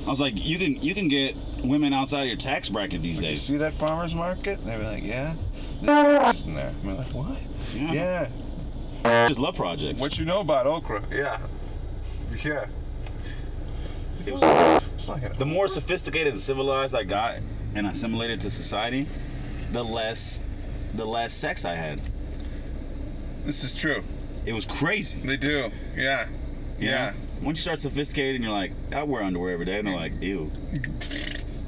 I was like, you can get women outside of your tax bracket these days. You see that farmer's market? They were like, yeah. There's in there. We're like, what? Yeah. Just love projects. What you know about okra? Yeah. Yeah. It's like the more sophisticated and civilized I got and assimilated to society, the less sex I had. This is true. It was crazy. They do. Yeah. Yeah. Once you start sophisticating, you're like, I wear underwear every day, and they're like, ew.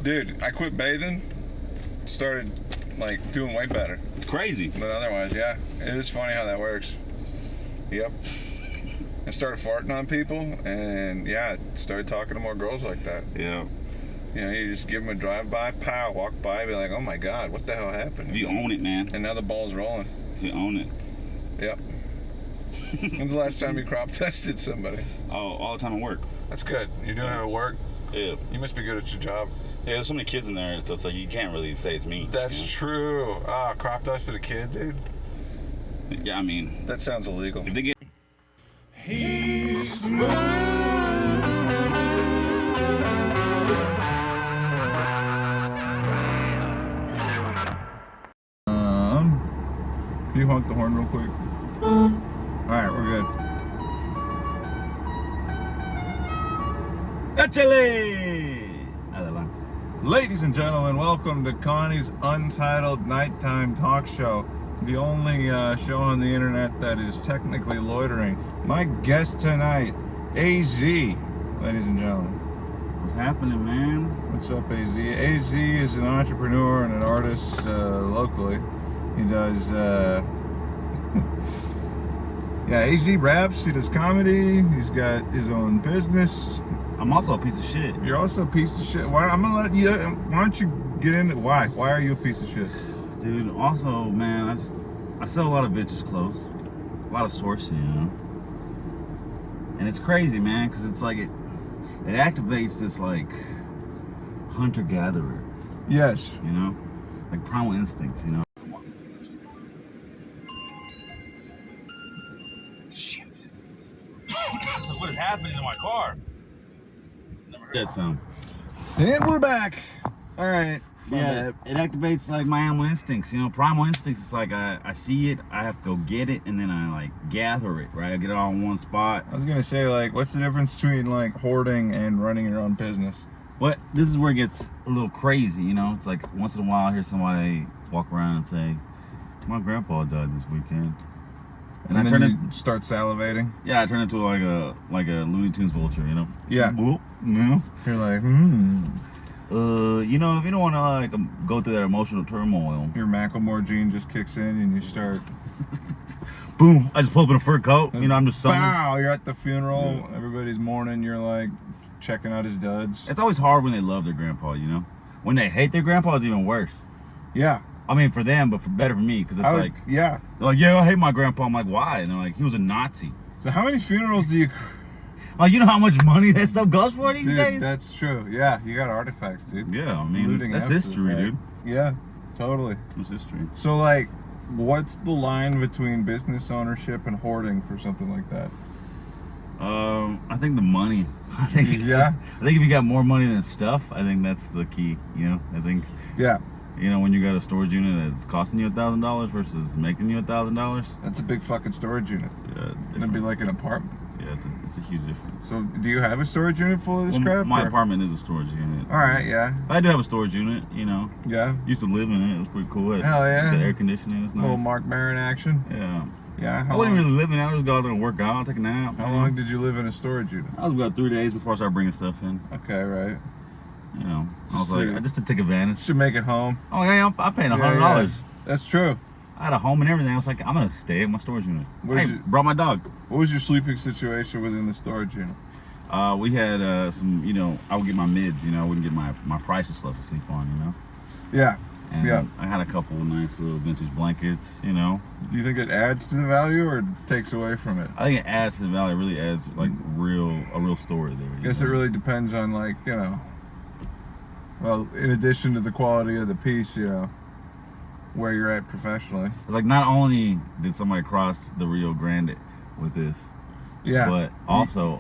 Dude, I quit bathing, started like doing way better. It's crazy. But otherwise, yeah, it is funny how that works. Yep. I started farting on people, and yeah, started talking to more girls like that. Yeah. You know, you just give them a drive-by, pow, walk by, be like, oh my God, what the hell happened? You own it, man. And now the ball's rolling. You own it. Yep. When's the last time you crop tested somebody? Oh, all the time at work. That's good. You're doing it at work? Yeah. You must be good at your job. Yeah, there's so many kids in there, so it's like you can't really say it's me. That's true. Ah, crop dusted a kid, dude? Yeah, I mean... That sounds illegal. If they get... He's Can you honk the horn real quick? Alright, we're good. Échale! Adelante. Ladies and gentlemen, welcome to Connie's Untitled Nighttime Talk Show, the only show on the internet that is technically loitering. My guest tonight, AZ, ladies and gentlemen. What's happening, man? What's up, AZ? AZ is an entrepreneur and an artist locally. He does, yeah, AZ raps, he does comedy, he's got his own business. I'm also a piece of shit. You're also a piece of shit. Why? I'm gonna let you. Why don't you get into why? Why are you a piece of shit, dude? Also, man, I sell a lot of bitches clothes, a lot of sourcing, you know. And it's crazy, man, because it's like it activates this like hunter gatherer. Yes. You know, like primal instincts, you know. Shit. So what is happening in my car? That sound. And we're back. All right. Yeah, it activates like my animal instincts. You know, primal instincts. It's like I see it, I have to go get it, and then I like gather it. Right, I get it all in one spot. I was gonna say, like, what's the difference between like hoarding and running your own business? What? This is where it gets a little crazy. You know, it's like once in a while I hear somebody walk around and say, "My grandpa died this weekend." And I turn it, start salivating. Yeah, I turn into like a Looney Tunes vulture, you know. Yeah. Whoop, you know? You're like, you know, if you don't want to like go through that emotional turmoil, your Macklemore gene just kicks in and you start. Boom! I just pull up in a fur coat. You know, I'm just summoned. Wow! You're at the funeral. Yeah. Everybody's mourning. You're like checking out his duds. It's always hard when they love their grandpa. You know, when they hate their grandpa, it's even worse. Yeah. I mean, for them, but better for me, because it's like, yeah. They're like, yeah, I hate my grandpa. I'm like, why? And they're like, he was a Nazi. So how many funerals do you... Like, you know how much money that stuff goes for these days? That's true. Yeah, you got artifacts, dude. Yeah, I mean, that's history, dude. Yeah, totally. It's history. So, like, what's the line between business ownership and hoarding for something like that? I think the money. I think if you got more money than stuff, I think that's the key, you know? I think... Yeah. You know, when you got a storage unit that's costing you $1,000 versus making you $1,000. That's a big fucking storage unit. Yeah, it's different. It'd be like an apartment. Yeah, it's a huge difference. So, do you have a storage unit full of this crap? My apartment is a storage unit. All right, yeah. But I do have a storage unit, you know. Yeah. Used to live in it. It was pretty cool. Hell yeah. The air conditioning is nice. Little Mark Maron action. Yeah. Yeah. I wasn't really living out. I just go out there and work out, take a nap. How long did you live in a storage unit? I was about 3 days before I started bringing stuff in. Okay, right. You know, just to take advantage. Should make it home. Oh yeah, I'm paying $100. Yeah. That's true. I had a home and everything. I was like, I'm gonna stay at my storage unit. Brought my dog. What was your sleeping situation within the storage unit? We had some, you know, I would get my mids, you know, I wouldn't get my priceless stuff to sleep on, you know. Yeah. And I had a couple of nice little vintage blankets, you know. Do you think it adds to the value or takes away from it? I think it adds to the value. It really adds like a real story there. I guess it really depends on, like, you know. Well, in addition to the quality of the piece, you know, where you're at professionally. It's like not only did somebody cross the Rio Grande with this, but also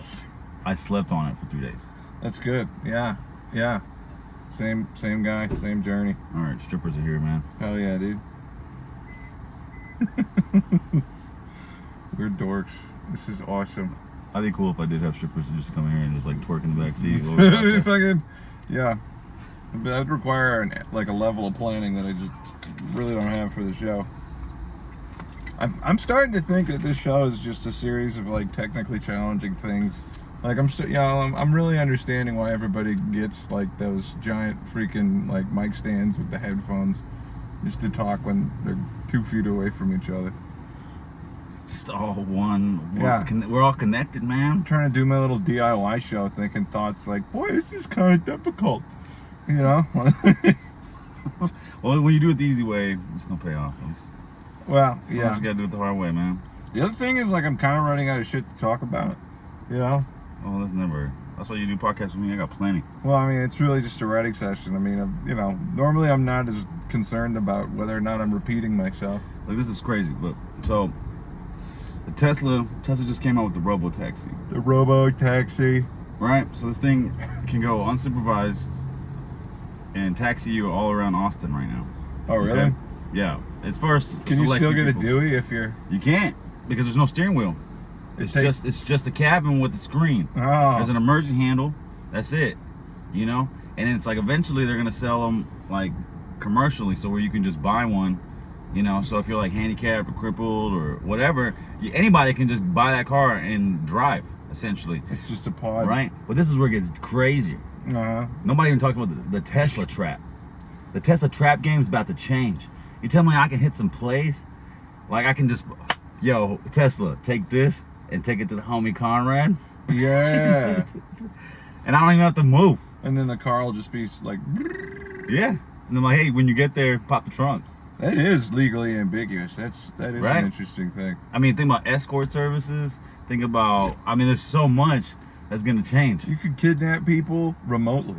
I slept on it for 3 days. That's good. Yeah. Yeah. Same guy, same journey. All right, strippers are here, man. Hell yeah, dude. We're dorks. This is awesome. I'd be cool if I did have strippers to just come here and just like twerk in the back seat. Fucking, yeah. But that'd require like a level of planning that I just really don't have for the show. I'm starting to think that this show is just a series of like technically challenging things. Like I'm really understanding why everybody gets like those giant freaking like mic stands with the headphones, just to talk when they're 2 feet away from each other. Just all one. Yeah. We're all connected, man. I'm trying to do my little DIY show, thinking thoughts like, boy, this is kind of difficult. You know? Well, when you do it the easy way, it's gonna pay off. Well, Sometimes yeah. you gotta do it the hard way, man. The other thing is like I'm kind of running out of shit to talk about. You know? Oh, that's why you do podcasts with me. I got plenty. Well, I mean, it's really just a writing session. I mean, normally I'm not as concerned about whether or not I'm repeating myself. Like, this is crazy. Look, so the Tesla just came out with the robo taxi. The robo taxi. Right? So this thing can go unsupervised and taxi you all around Austin right now. Oh, really? Okay? Yeah. It's first. Can you still get a Dewey if you're? You can't, because there's no steering wheel. It's just a cabin with a screen. Oh. There's an emergency handle. That's it. You know? And it's like eventually they're gonna sell them like commercially, so where you can just buy one. You know, so if you're like handicapped or crippled or whatever, anybody can just buy that car and drive. Essentially, it's just a pod, right? But this is where it gets crazier. Nobody even talking about the Tesla trap. The Tesla trap game is about to change. You tell me I can hit some plays, like I can just, yo, Tesla, take this and take it to the homie Conrad. Yeah. And I don't even have to move. And then the car will just be like, yeah. And I'm like, hey, when you get there, pop the trunk. That is legally ambiguous. That is right? An interesting thing. I mean, think about escort services. Think about, I mean, there's so much that's gonna change. You could kidnap people remotely.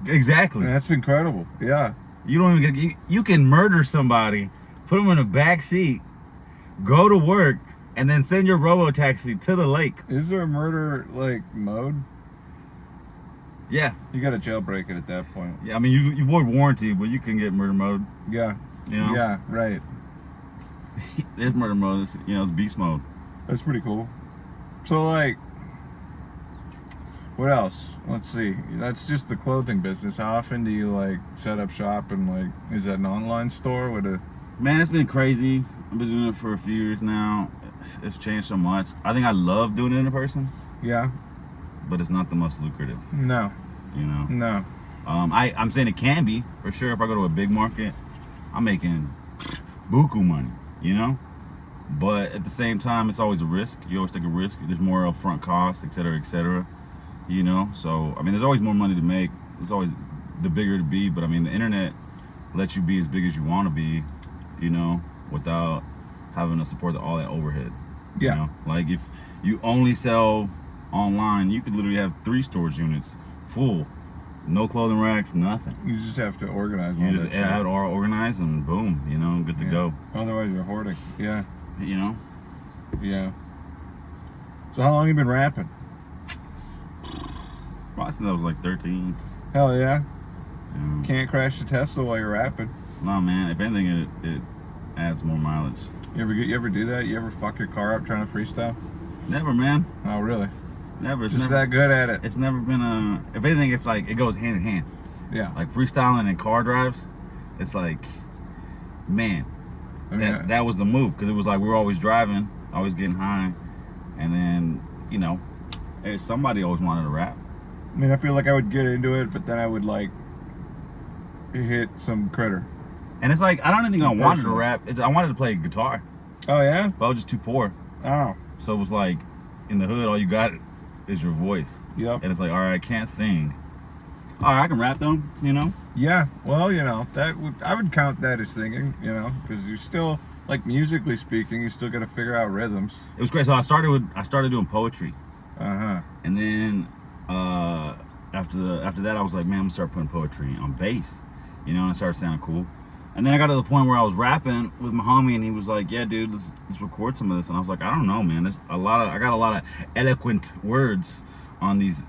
Exactly. That's incredible. Yeah. You don't even get, you can murder somebody, put them in a back seat, go to work, and then send your robo-taxi to the lake. Is there a murder like mode? Yeah. You gotta jailbreak it at that point. Yeah, I mean, you avoid warranty, but you can get murder mode. Yeah. You know? Yeah, right. There's murder mode, it's beast mode. That's pretty cool. So like, what else? Let's see. That's just the clothing business. How often do you like set up shop and like, is that an online store with a? Man, it's been crazy. I've been doing it for a few years now. It's changed so much. I think I love doing it in person. Yeah. But it's not the most lucrative. No. You know? No. I'm saying it can be, for sure. If I go to a big market, I'm making buku money, you know? But at the same time, it's always a risk. You always take a risk. There's more upfront costs, et cetera, you know? So, I mean, there's always more money to make. There's always the bigger to be. But, I mean, the internet lets you be as big as you want to be, you know, without having to support all that overhead. Yeah. You know? Like, if you only sell online, you could literally have 3 storage units full. No clothing racks, nothing. You just have to organize all You that just shit. have it all organized and boom, you know, good to go. Otherwise you're hoarding. Yeah. You know? Yeah. So how long you been rapping? Probably since I was like 13. Hell yeah. Yeah. Can't crash the Tesla while you're rapping. No, man, if anything, it adds more mileage. You ever do that? You ever fuck your car up trying to freestyle? Never, man. Oh, really? Never. It's Just never, that good at it. It's never been if anything, it's like, it goes hand in hand. Yeah. Like freestyling and car drives, it's like, man, I mean, that was the move. Because it was like, we were always driving, always getting high. And then, you know, somebody always wanted to rap. I mean, I feel like I would get into it, but then I would like hit some critter. And it's like, I don't even think I wanted to Personal. rap. I wanted to play guitar, Oh, yeah? but I was just too poor. Oh. So it was like, in the hood, all you got is your voice. Yep. And it's like, all right, I can't sing. All right, I can rap though, you know? Yeah. Well, you know, I would count that as singing, you know, because you're still, like, musically speaking, you still got to figure out rhythms. It was great. So I started doing poetry. Uh-huh. And then after that, I was like, man, I'm gonna start putting poetry on bass, you know, and it started sounding cool. And then I got to the point where I was rapping with my homie, and he was like, yeah, dude, let's record some of this. And I was like, I don't know, man. I got a lot of eloquent words on these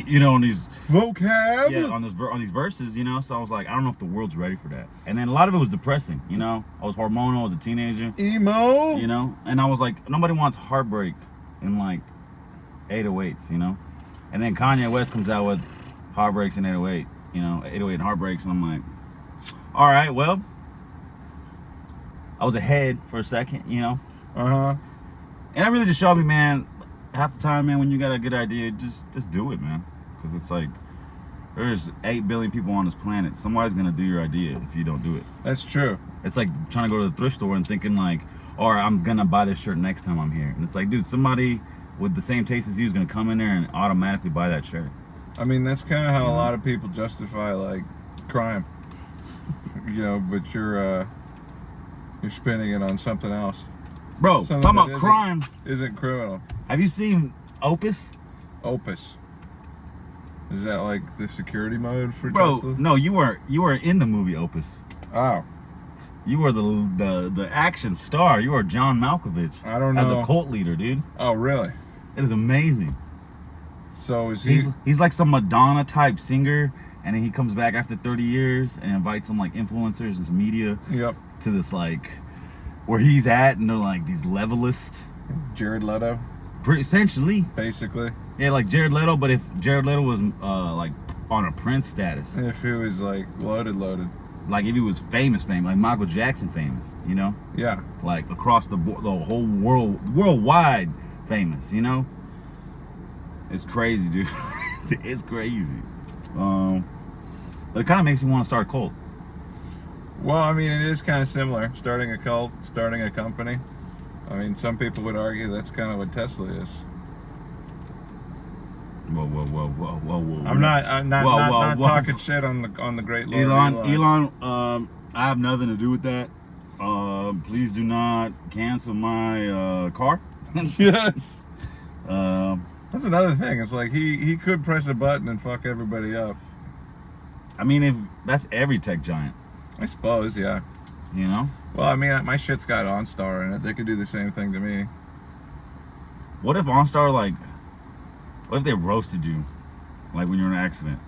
you know, on these vocab. yeah, on these verses, you know. So I was like, I don't know if the world's ready for that. And then a lot of it was depressing, you know. I was hormonal, I was a teenager, Emo. you know. And I was like, nobody wants heartbreak in like 808s, you know. And then Kanye West comes out with Heartbreaks and 808, you know, 808 and Heartbreaks, and I'm like, all right, well, I was ahead for a second, you know. Uh-huh. And that really just showed me, man, half the time, man, when you got a good idea, just do it, man. Because it's like, there's 8 billion people on this planet. Somebody's going to do your idea if you don't do it. That's true. It's like trying to go to the thrift store and thinking like, or I'm going to buy this shirt next time I'm here. And it's like, dude, somebody with the same taste as you is going to come in there and automatically buy that shirt. I mean, that's kind of how a lot of people justify, like, crime. You know, but you're spending it on something else. Bro, Something talking that about crime. Isn't criminal. Have you seen Opus? Opus. Is that like the security mode for Bro, Tesla? no, you were in the movie Opus. Oh. You were the action star. You were John Malkovich. I don't know. As a cult leader, dude. Oh, really? It is amazing. So is he? He's like some Madonna type singer, and then he comes back after 30 years and invites some like influencers and some media Yep. to this like where he's at, and they're like these levelists. Jared Leto, Essentially. basically. Yeah, like Jared Leto, but if Jared Leto was like on a Prince status. If he was like loaded. Like if he was famous, like Michael Jackson famous, you know? Yeah. Like across the whole worldwide famous, you know? It's crazy, dude. It's crazy. But it kind of makes me want to start a cult. Well, I mean, it is kind of similar. Starting a cult, starting a company. I mean, some people would argue that's kind of what Tesla is. Whoa. I'm not talking shit on the great Lord Elon, I have nothing to do with that. Please do not cancel my car. Yes. That's another thing. It's like he could press a button and fuck everybody up. I mean, if that's every tech giant, I suppose, yeah. You know? Well, I mean, my shit's got OnStar in it. They could do the same thing to me. What if OnStar, like, what if they roasted you, like when you're in an accident?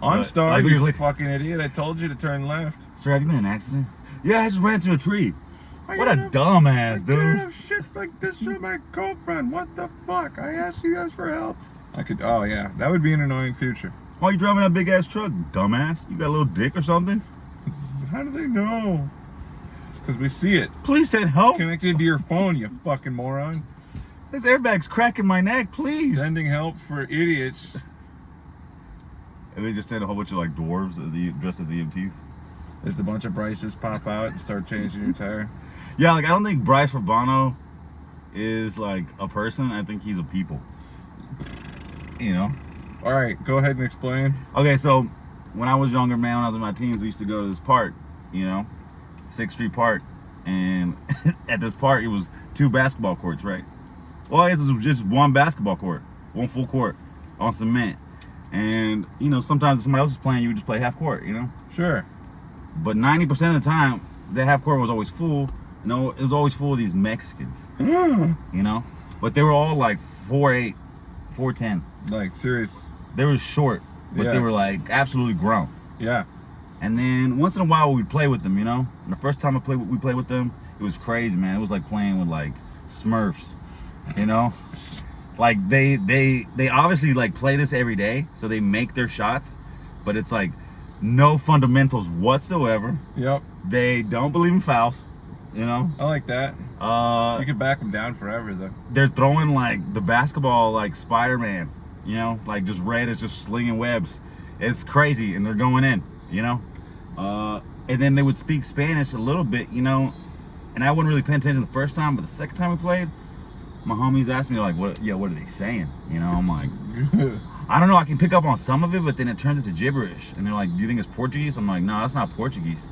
OnStar, like, you like, fucking idiot! I told you to turn left. Sir, have you been in an accident? Yeah, I just ran into a tree. What a dumbass, dude! I have shit like this from my girlfriend. What the fuck? I asked you guys for help. Oh yeah, that would be an annoying future. Why are you driving that big ass truck, dumbass? You got a little dick or something? How do they know? It's because we see it. Please send help. It's connected to your phone, you fucking moron. This airbag's cracking my neck, please. Sending help for idiots. And they just send a whole bunch of like dwarves dressed as EMTs. Just a bunch of Bryces pop out and start changing your tire. Yeah, like I don't think Bryce Urbano is like a person. I think he's a people. You know? All right, go ahead and explain. Okay, so when I was younger, man, when I was in my teens, we used to go to this park, you know, 6th Street Park. And at this park, it was 2 basketball courts, right? Well, I guess it was just 1 basketball court, 1 full court on cement. And, you know, sometimes if somebody else was playing, you would just play half court, you know? Sure. But 90% of the time, that half court was always full. You know, it was always full of these Mexicans, you know? But they were all like 4'8", 4'10". Like, serious. They were short, but Yeah. they were like absolutely grown. Yeah. And then once in a while we'd play with them, you know? And the first time we played with them, it was crazy, man. It was like playing with like Smurfs, you know? Like they obviously like play this every day, so they make their shots, but it's like no fundamentals whatsoever. Yep. They don't believe in fouls, you know? I like that. You can back them down forever, though. They're throwing like the basketball like Spider-Man, you know? Like just red is just slinging webs. It's crazy, and they're going in, you know? And then they would speak Spanish a little bit, you know? And I wasn't really paying attention the first time, but the second time we played, my homies asked me like, what are they saying? You know, I'm like, I don't know, I can pick up on some of it, but then it turns into gibberish. And they're like, do you think it's Portuguese? I'm like, no, that's not Portuguese.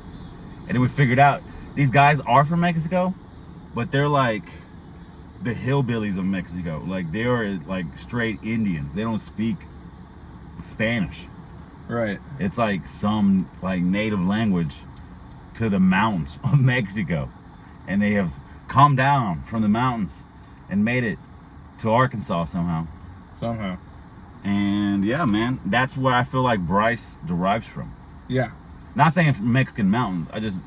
And then we figured out, these guys are from Mexico, but they're like the hillbillies of Mexico. Like they are like straight Indians. They don't speak Spanish. Right. It's like some like native language to the mountains of Mexico. And they have come down from the mountains and made it to Arkansas somehow. Somehow. And yeah, man, that's where I feel like Bryce derives from. Yeah. Not saying from Mexican mountains. I just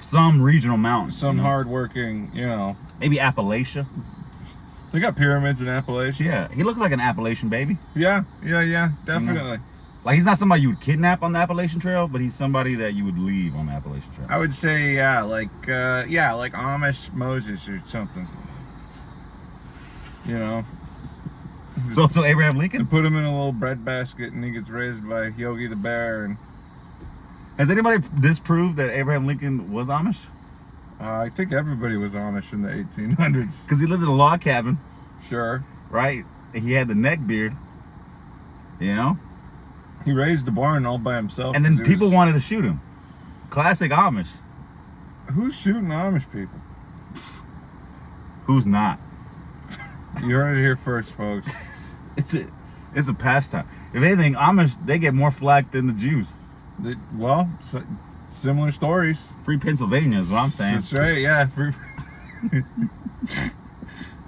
some regional mountains. Some hardworking, maybe Appalachia. They got pyramids in Appalachia. Yeah, he looks like an Appalachian baby. Yeah, definitely. Like he's not somebody you would kidnap on the Appalachian Trail, but he's somebody that you would leave on the Appalachian Trail. I would say, like Amish Moses or something. So Abraham And Lincoln. put him in a little bread basket, and he gets raised by Yogi the Bear. And Has anybody disproved that Abraham Lincoln was Amish? I think everybody was Amish in the 1800s. Because he lived in a log cabin, Sure. right? And he had the neck beard. He raised the barn all by himself. And then 'cause he people was- wanted to shoot him. Classic Amish. Who's shooting Amish people? Who's not? You heard it here first, folks. It's a pastime. If anything, Amish, they get more flack than the Jews. Similar stories. Free Pennsylvania is what I'm saying. That's right, yeah.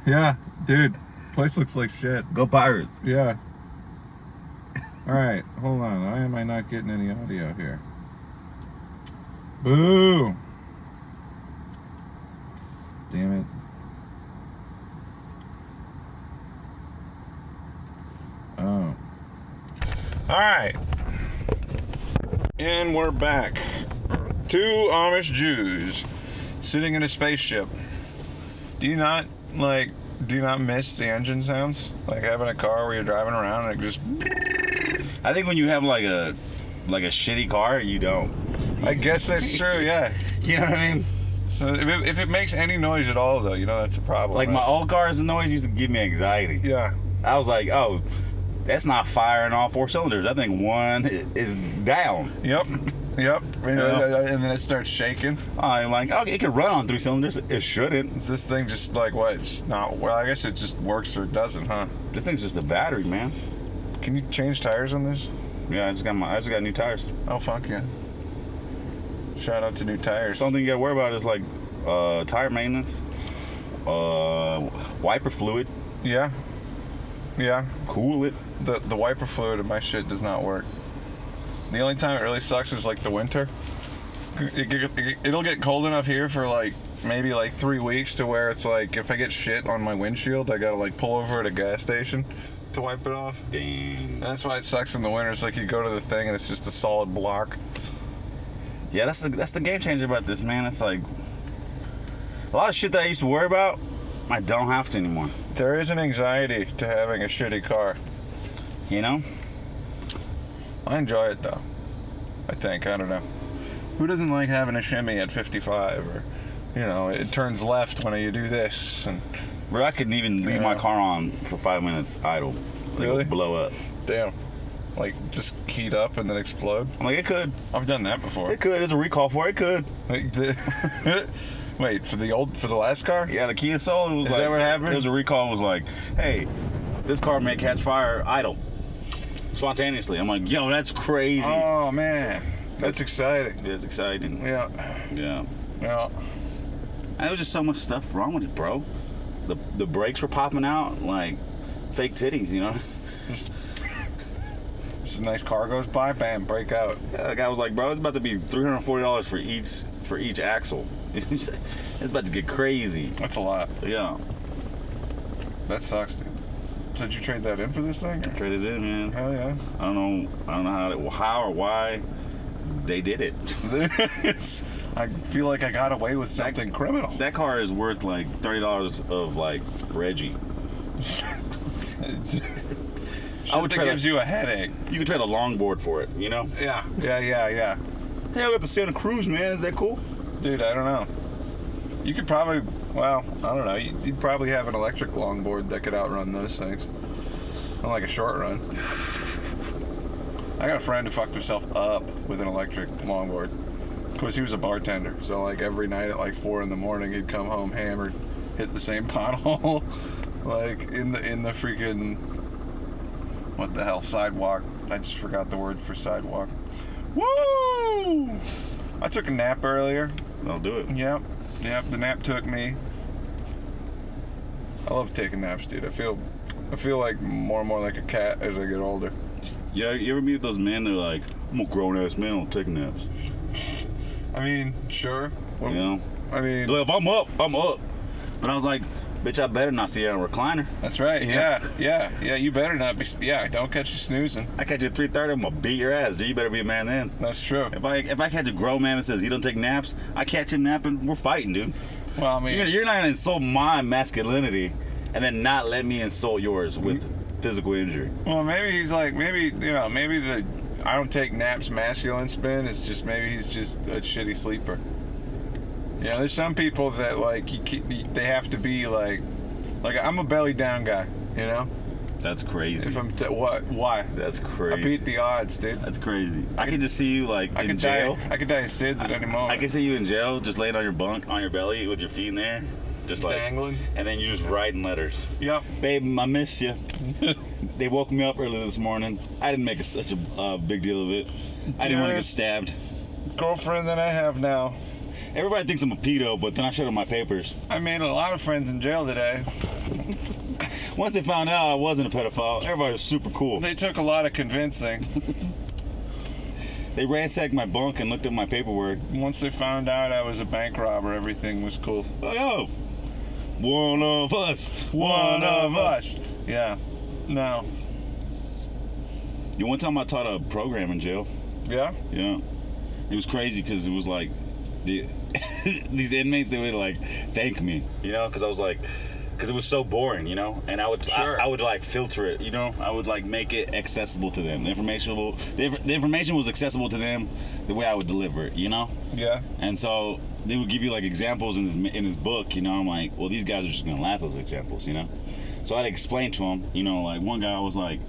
Yeah, dude. Place looks like shit. Go Pirates. Yeah. Alright, hold on. Why am I not getting any audio here? Boo! Damn it. Oh. Alright. And we're back. Two Amish Jews sitting in a spaceship. Do you not miss the engine sounds? Like having a car where you're driving around and it just... I think when you have like a shitty car, you don't. I guess that's true, yeah. You know what I mean? So if it makes any noise at all, though, that's a problem. Like my old car's noise used to give me anxiety. Yeah. I was like, oh, that's not firing all 4 cylinders. I think one is down. Yep. Yeah. And then it starts shaking. I'm like, okay, it can run on 3 cylinders. It shouldn't. Is this thing just like what? It's not. Well, I guess it just works or it doesn't, huh? This thing's just a battery, man. Can you change tires on this? Yeah, I just got new tires. Oh fuck yeah! Shout out to new tires. Something you gotta worry about is like tire maintenance, wiper fluid. Yeah. Yeah. Cool it. The wiper fluid in my shit does not work. The only time it really sucks is like the winter. It'll get cold enough here for like maybe like 3 weeks to where it's like if I get shit on my windshield, I gotta like pull over at a gas station to wipe it off. Dang. And that's why it sucks in the winter. It's like you go to the thing and it's just a solid block. Yeah, that's the game changer about this, man. It's like a lot of shit that I used to worry about, I don't have to anymore. There is an anxiety to having a shitty car. I enjoy it though. I don't know. Who doesn't like having a shimmy at 55 or, it turns left when you do this and... Bro, I couldn't even leave my car on for 5 minutes idle. Really? It would blow up. Damn. Like, just heat up and then explode? I'm like, it could. I've done that before. It could. There's a recall for it. It could. Wait, for the last car? Yeah, the Kia Soul. It was Is that what happened? There was a recall. It was like, hey, this car may catch fire idle. Spontaneously. I'm like, yo, that's crazy. Oh, man. That's exciting. It's exciting. Yeah. Yeah. Yeah. And there was just so much stuff wrong with it, bro. The brakes were popping out like fake titties, Just a nice car goes by, bam, break out. Yeah, the guy was like, bro, it's about to be $340 for each axle. It's about to get crazy. That's a lot. Yeah. That sucks, dude. So did you trade that in for this thing? Or? Traded in, man. Hell yeah. I don't know how or why they did it. I feel like I got away with something criminal. That car is worth like $30 of like Reggie. I would gives you a headache. You could trade a longboard for it, Yeah. Hey, I got the Santa Cruz, man. Is that cool? Dude, I don't know. You could probably, I don't know. You'd probably have an electric longboard that could outrun those things. On like a short run. I got a friend who fucked himself up with an electric longboard. Of course, he was a bartender, so like every night at like 4 in the morning, he'd come home hammered, hit the same pothole, like in the freaking, what the hell, sidewalk. I just forgot the word for sidewalk. Woo! I took a nap earlier. I'll do it. Yep, the nap took me. I love taking naps, dude. I feel I feel like more and more like a cat as I get older. Yeah, you ever meet those men? They're like, I'm a grown ass man. I don't take naps. I mean, sure. Well, You know, I mean, like, if I'm up, I'm up. But I was like, bitch, I better not see you on a recliner. that's right. Yeah. Yeah. You better not be. Yeah, don't catch you snoozing. I catch you at 3:30, I'm gonna beat your ass, dude. You better be a man then. That's true. If I catch a grown man that says he don't take naps, I catch him napping. We're fighting, dude. Well, I mean, You're not gonna insult my masculinity and then not let me insult yours with physical injury. well, maybe he's like, maybe the I don't take naps masculine spin is just maybe he's just a shitty sleeper. You know, there's some people that like they have to be like I'm a belly down guy. You know, That's crazy. if I'm what why That's I crazy. beat the odds, dude. That's crazy. I can just see you like I in could jail. die. I could die of SIDS at any moment. I can see you in jail, just laying on your bunk, on your belly, with your feet in there, just like Dangling. and then you just writing letters. Yep. Babe, I miss you. They woke me up early this morning. I didn't make such a big deal of it. I didn't want to get Dearest stabbed. girlfriend that I have now. Everybody thinks I'm a pedo, but then I showed them my papers. I made a lot of friends in jail today. Once they found out I wasn't a pedophile, everybody was super cool. They took a lot of convincing. They ransacked my bunk and looked at my paperwork. Once they found out I was a bank robber, everything was cool. Like, oh, one of us. One of us. Yeah. No. You one time I taught a program in jail. Yeah? Yeah. It was crazy because it was like these inmates, they would like thank me, you know, because I was like, because it was so boring, you know, and I would Sure. I would like filter it, you know, I would like make it accessible to them. The information was accessible to them the way I would deliver it, you know. Yeah. And so they would give you like examples in his book, you know. I'm like, well, these guys are just gonna laugh at those examples, you know. So I'd explain to them, you know, like one guy was like,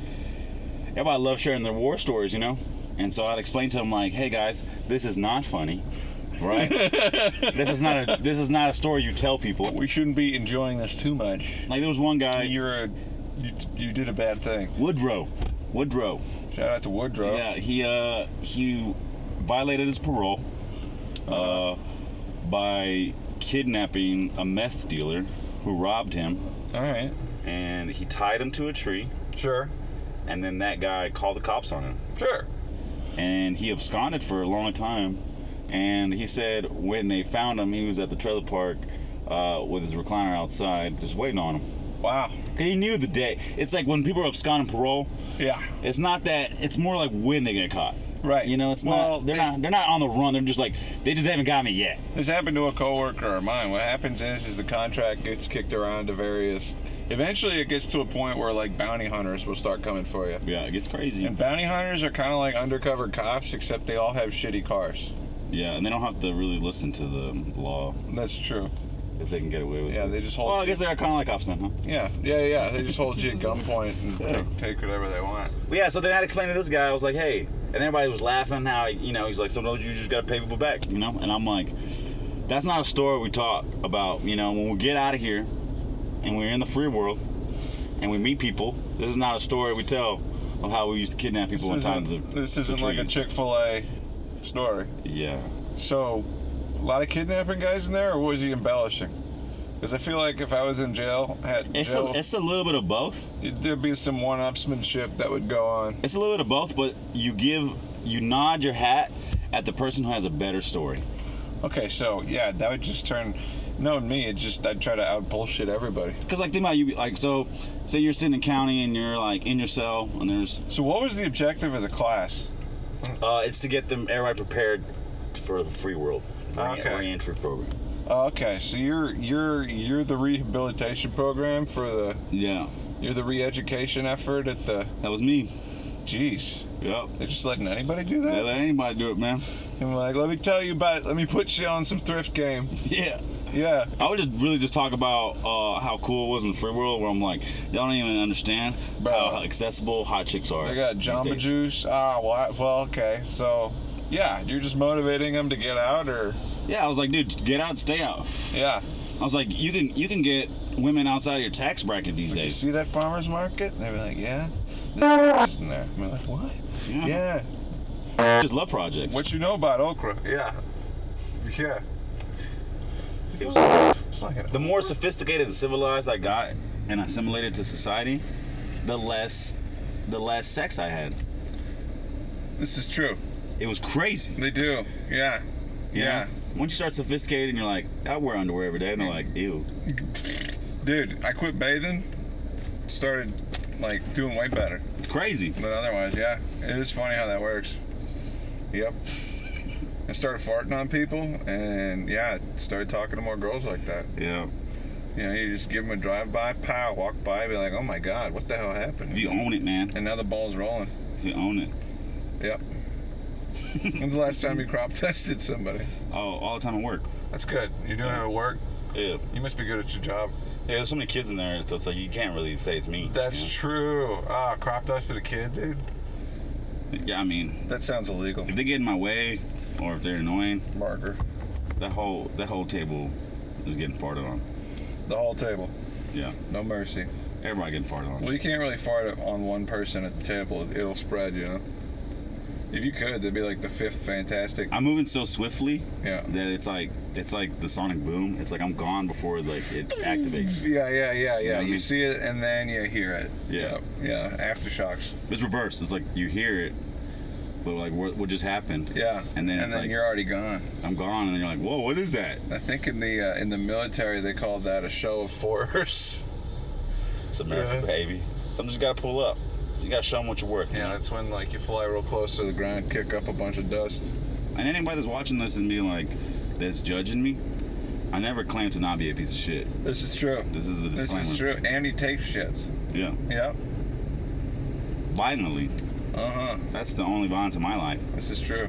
everybody loves sharing their war stories, you know. And so I'd explain to them like, hey guys, this is not funny, right? This is not a story you tell people. We shouldn't be enjoying this too much. Like there was one guy, You did a bad thing. Woodrow. Shout out to Woodrow. Yeah, he violated his parole by kidnapping a meth dealer who robbed him, All right. and he tied him to a tree, Sure. and then that guy called the cops on him. Sure. And he absconded for a long time, and he said when they found him, he was at the trailer park with his recliner outside, just waiting on him. Wow. He knew the day. It's like when people are absconding parole, Yeah. it's not that, it's more like when they get caught. Right. You know, it's Well, not, they're not on the run, they're just like, they just haven't got me yet. This happened to a coworker of mine. What happens is the contract gets kicked around to various. Eventually, it gets to a point where like bounty hunters will start coming for you. Yeah, it gets crazy. And bounty hunters are kind of like undercover cops, except they all have shitty cars. Yeah, and they don't have to really listen to the law That's true. if they can get away with Yeah, it. they just hold. Well, I guess they're kind of like cops then, huh? Yeah. They just hold you at gunpoint and take whatever they want. But yeah, so then I'd explain to this guy, I was like, hey, and everybody was laughing how, you know, he's like, sometimes you just gotta pay people back, you know? And I'm like, that's not a story we talk about, you know, when we get out of here and we're in the free world and we meet people, this is not a story we tell of how we used to kidnap people and tie them to the This isn't like a trees. Chick-fil-A story. Yeah. So, a lot of kidnapping guys in there, or was he embellishing? Because I feel like if I was in jail, It's a little bit of both. there'd be some one-upsmanship that would go on. It's a little bit of both, but you nod your hat at the person who has a better story. Okay, so yeah, that would just turn. Knowing me, I'd try to out bullshit everybody. Because like think about you, like so, say you're sitting in county and you're like in your cell and there's. So what was the objective of the class? It's to get them everybody prepared for the free world. Okay. Re-entry program. Oh, okay, so you're the rehabilitation program for the. Yeah, You're the re-education effort at the. that was me. Jeez, Yep. they're just letting anybody do Yeah, that. let anybody do it, man. And like, let me put you on some thrift game. Yeah. Yeah. I would just talk about how cool it was in the free world, where I'm like, y'all don't even understand Bro. how accessible hot chicks are. They got these Jamba days. Juice. Well, okay. So, yeah, you're just motivating them to get out, or Yeah, I was like, dude, get out, stay out. yeah. I was like, you can get women outside of your tax bracket these You days. see that farmer's market? They were like, yeah. There's in there. We're like, what? Yeah. Yeah. Just love projects. What you know about okra? Yeah. Yeah. It's like The more sophisticated and civilized I got and assimilated to society, the less sex I had. This is true. It was crazy. They do. Yeah. You Yeah. know? Once you start sophisticating, you're like, I wear underwear every day, and they're like, ew. Dude, I quit bathing. Started like doing way better. It's crazy. But otherwise, yeah, it is funny how that works. Yep. I started farting on people, and yeah, started talking to more girls like that. Yeah. You know, you just give them a drive-by, pow, walk by, be like, oh my God, what the hell happened? If you own it, man. And now the ball's rolling. If you own it. Yep. When's the last time you crop tested somebody? Oh, all the time at work. That's good. You're doing it at work? Yeah. You must be good at your job. Yeah, there's so many kids in there, so it's like you can't really say it's me. That's you know? true. Ah, crop dusted a kid, dude? Yeah, I mean, That sounds illegal. if they get in my way or if they're annoying, Marker. that whole table is getting farted on. The whole table. Yeah. No mercy. Everybody getting farted on. Well, you can't really fart on one person at the table. It'll spread, you know? If you could, that'd be like the fifth fantastic. I'm moving so swiftly Yeah. that it's like the sonic boom. It's like I'm gone before like it activates. Yeah. know what I You mean? see it and then you hear it. Yeah. Yeah. Aftershocks. It's reverse. It's like you hear it, but like what just happened? Yeah. And then it's like you're already gone. I'm gone, and then you're like, whoa, what is that? I think in the military they called that a show of force. It's America, Yeah. baby. Some just gotta pull up. You gotta show them what you're worth. Yeah, man. that's when like you fly real close to the ground, kick up a bunch of dust. And anybody that's watching this and being like, that's judging me, I never claim to not be a piece of shit. This is true. This is the This disclaimer. is true. And he takes shits. Yeah. Yep. Violently. Uh-huh. That's the only violence in my life. This is true.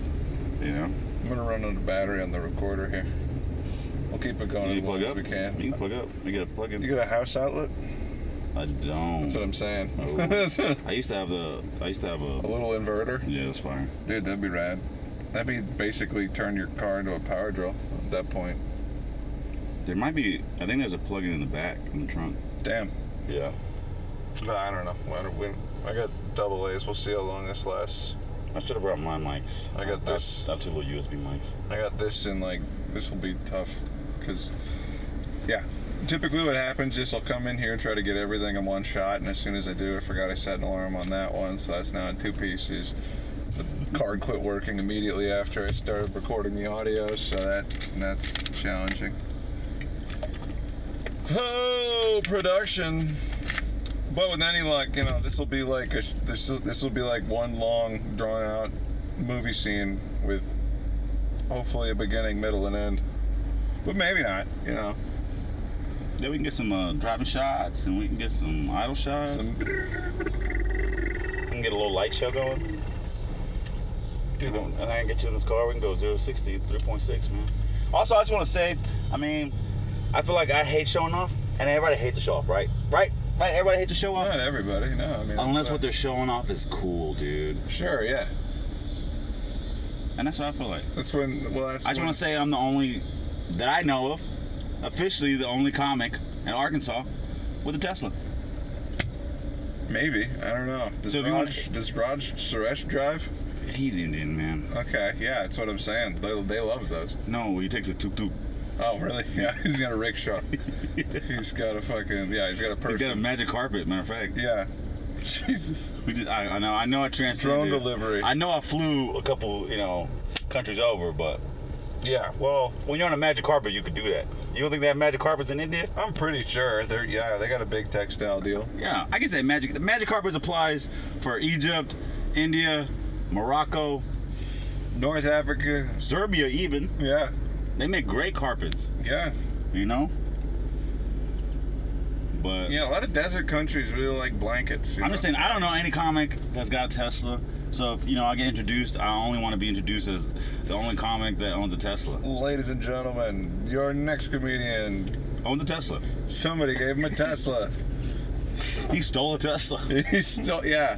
You know? I'm gonna run out of battery on the recorder here. We'll keep it going You as can long plug as up. we can. You can plug up. You get a plug in. You got a house outlet? I don't. That's what I'm saying. Oh. I used to have a a. little inverter. Yeah, that's fire. Dude, that'd be rad. That'd be basically turn your car into a power drill at that point. There might be. I think there's a plug-in in the back in the trunk. Damn. Yeah. But I don't know. I got double A's. We'll see how long this lasts. I should have brought my mics. I got this. I have two little USB mics. I got this and like this will be tough because yeah. Typically what happens is I'll come in here and try to get everything in one shot, and as soon as I do, I forgot I set an alarm on that one, so that's now in two pieces. The card quit working immediately after I started recording the audio, so that's challenging. Oh, production. But with any luck, you know, this will be like this will be like one long, drawn out movie scene with hopefully a beginning, middle, and end. But maybe not, you know. Yeah, we can get some driving shots, and we can get some idle shots. We can get a little light show going. Dude, and I can get you in this car. We can go 0 to 60, 3.6, man. Also, I just want to say, I mean, I feel like I hate showing off, and everybody hates to show off, right? Right? Everybody hates to show off. Not everybody, no. I mean, Unless what they're showing off is cool, dude. Sure, yeah. And that's what I feel like. That's when. Well, I just want to say I'm the only that I know of, officially the only comic in Arkansas with a Tesla. Maybe, I don't know. Does Raj Suresh drive? He's Indian, man. Okay, yeah, that's what I'm saying. They love those. No, he takes a tuk-tuk. Oh, really? Yeah, he's got a rickshaw. He's got a fucking, yeah, he's got a person. He's got a magic carpet, matter of fact. Yeah. Jesus. I know I transcended. Drone delivery. I know I flew a couple, countries over, but yeah, well, when you're on a magic carpet, you could do that. You don't think they have magic carpets in India? I'm pretty sure. They got a big textile deal. Yeah, I can say magic. The magic carpets applies for Egypt, India, Morocco, North Africa. Serbia even. Yeah. They make great carpets. Yeah. You know? But yeah, a lot of desert countries really like blankets. I'm just saying, I don't know any comic that's got a Tesla. So if I get introduced, I only want to be introduced as the only comic that owns a Tesla. Ladies and gentlemen, your next comedian owns a Tesla. Somebody gave him a Tesla. He stole a Tesla. He stole. Yeah.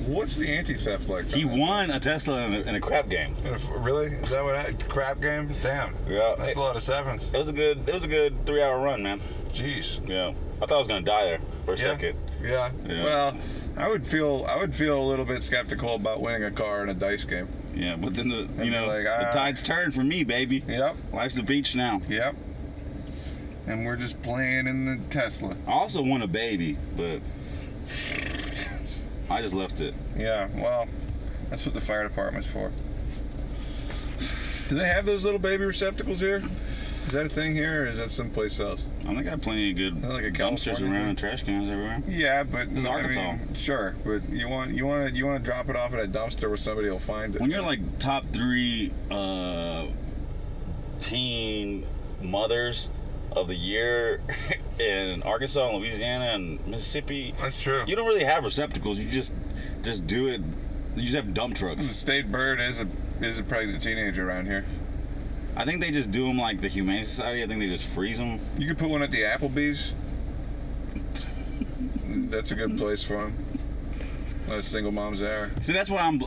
What's the anti-theft like? He won a Tesla in a crap game. Really? Is that what happened? Crap game? Damn. Yeah. That's a lot of sevens. It was a good 3-hour run, man. Jeez. Yeah. I thought I was gonna die there for a second. Yeah. Well, I would feel a little bit skeptical about winning a car in a dice game. Yeah, but then the like, the tides turn for me, baby. Yep. Life's a beach now. Yep. and we're just playing in the Tesla. I also want a baby, but I just left it. Yeah, well, that's what the fire department's for. Do they have those little baby receptacles here? Is that a thing here, or is that someplace else? I think I got plenty of good Like a dumpsters California around thing? and trash cans everywhere. Yeah, but It's Arkansas. I mean, sure, but you want to drop it off at a dumpster where somebody will find it. When you're like top 3 teen mothers of the year in Arkansas, and Louisiana, and Mississippi, That's true. you don't really have receptacles. You just do it. You just have dump The trucks. state bird is a pregnant teenager around here. I think they just do them like the Humane Society. I think they just freeze them. You could put one at the Applebee's. That's a good place for them. Let a single mom's there. See, that's what I'm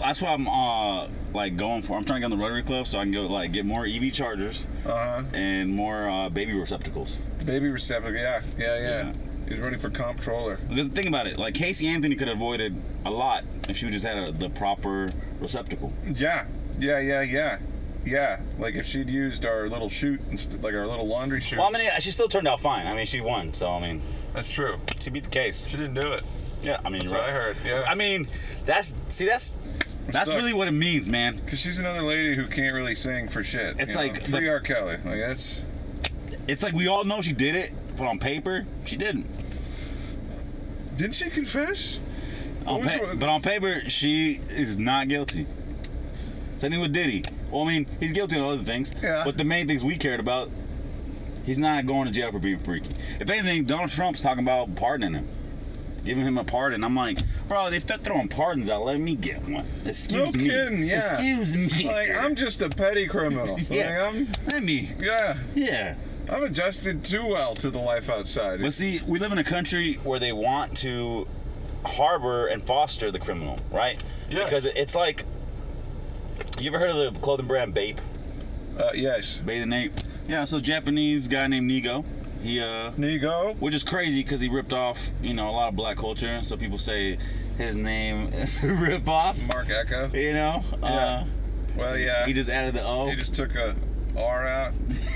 like going for. I'm trying to get on the Rotary Club so I can go like get more EV chargers and more baby receptacles. Baby receptacle, yeah. He's running for comptroller. Because think about it, like Casey Anthony could have avoided a lot if she would just had the proper receptacle. Yeah. Like if she'd used our little chute, like our little laundry chute. Well, I mean, she still turned out fine. I mean, she won, so I mean, That's true. she beat the case. She didn't do it. Yeah, I mean, That's you're what right. I heard. Yeah. I mean, that's Stuck. really what it means, man. Because she's another lady who can't really sing for shit. It's you know? like free R. Kelly. Like that's. It's like we all know she did it, but on paper, she didn't. Didn't she confess? But on paper, she is not guilty. Same thing with Diddy. Well, I mean, he's guilty of other things. Yeah. But the main things we cared about, he's not going to jail for being freaky. If anything, Donald Trump's talking about pardoning him. Giving him a pardon. I'm like, bro, they start throwing pardons out. Let me get one. Excuse me. No kidding, yeah. Excuse me, Like, sir. I'm just a petty criminal. Yeah. Like, Let me. yeah. I'm I'm adjusted too well to the life outside. But see, we live in a country where they want to harbor and foster the criminal, right? Yes. Because it's like, you ever heard of the clothing brand Bape? Yes. Bathing Ape? Yeah, so Japanese guy named Nigo. Nigo? Which is crazy because he ripped off, a lot of black culture. So people say his name is a rip off. Mark Echo. Yeah. Well, yeah. He just added the O. He just took a R out.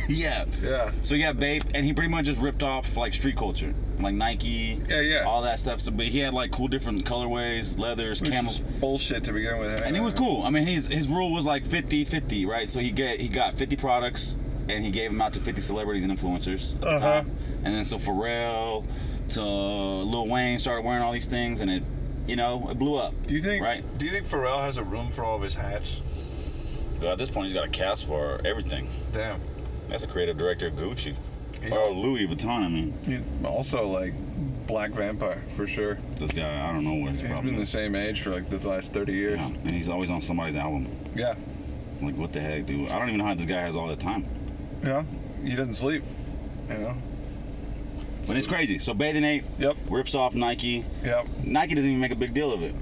Yeah. Yeah. So you got Bape, and he pretty much just ripped off like street culture, like Nike. Yeah. All that stuff. So, but he had like cool different colorways, leathers, Which camels. is bullshit to begin with. And it was cool. I mean, his rule was like 50-50, right? So he got 50 products, and he gave them out to 50 celebrities and influencers. And then so Pharrell to Lil Wayne started wearing all these things, and it blew up. Do you think Pharrell has a room for all of his hats? But at this point, he's got a cast for everything. Damn. That's a creative director of Gucci. Yeah. Or Louis Vuitton, I mean. Also, like, Black Vampire, for sure. This guy, I don't know what his He's problem been the is. same age for, like, the last 30 years. Yeah, and he's always on somebody's album. Yeah. Like, what the heck, dude? I don't even know how this guy has all that time. Yeah. He doesn't sleep, But it's crazy. So Bathing Ape rips off Nike. Yep. Nike doesn't even make a big deal of it.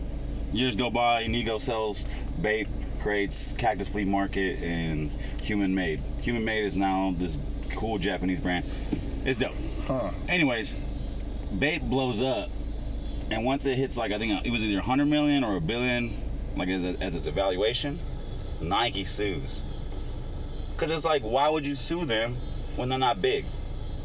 Years go by, Nigo sells Bape, creates Cactus Flea Market, and Human Made. Human Made is now this cool Japanese brand. It's dope. Huh. Anyways, Bape blows up, and once it hits like, I think it was either 100 million or $1 billion, like as its evaluation, Nike sues. Because it's like, why would you sue them when they're not big?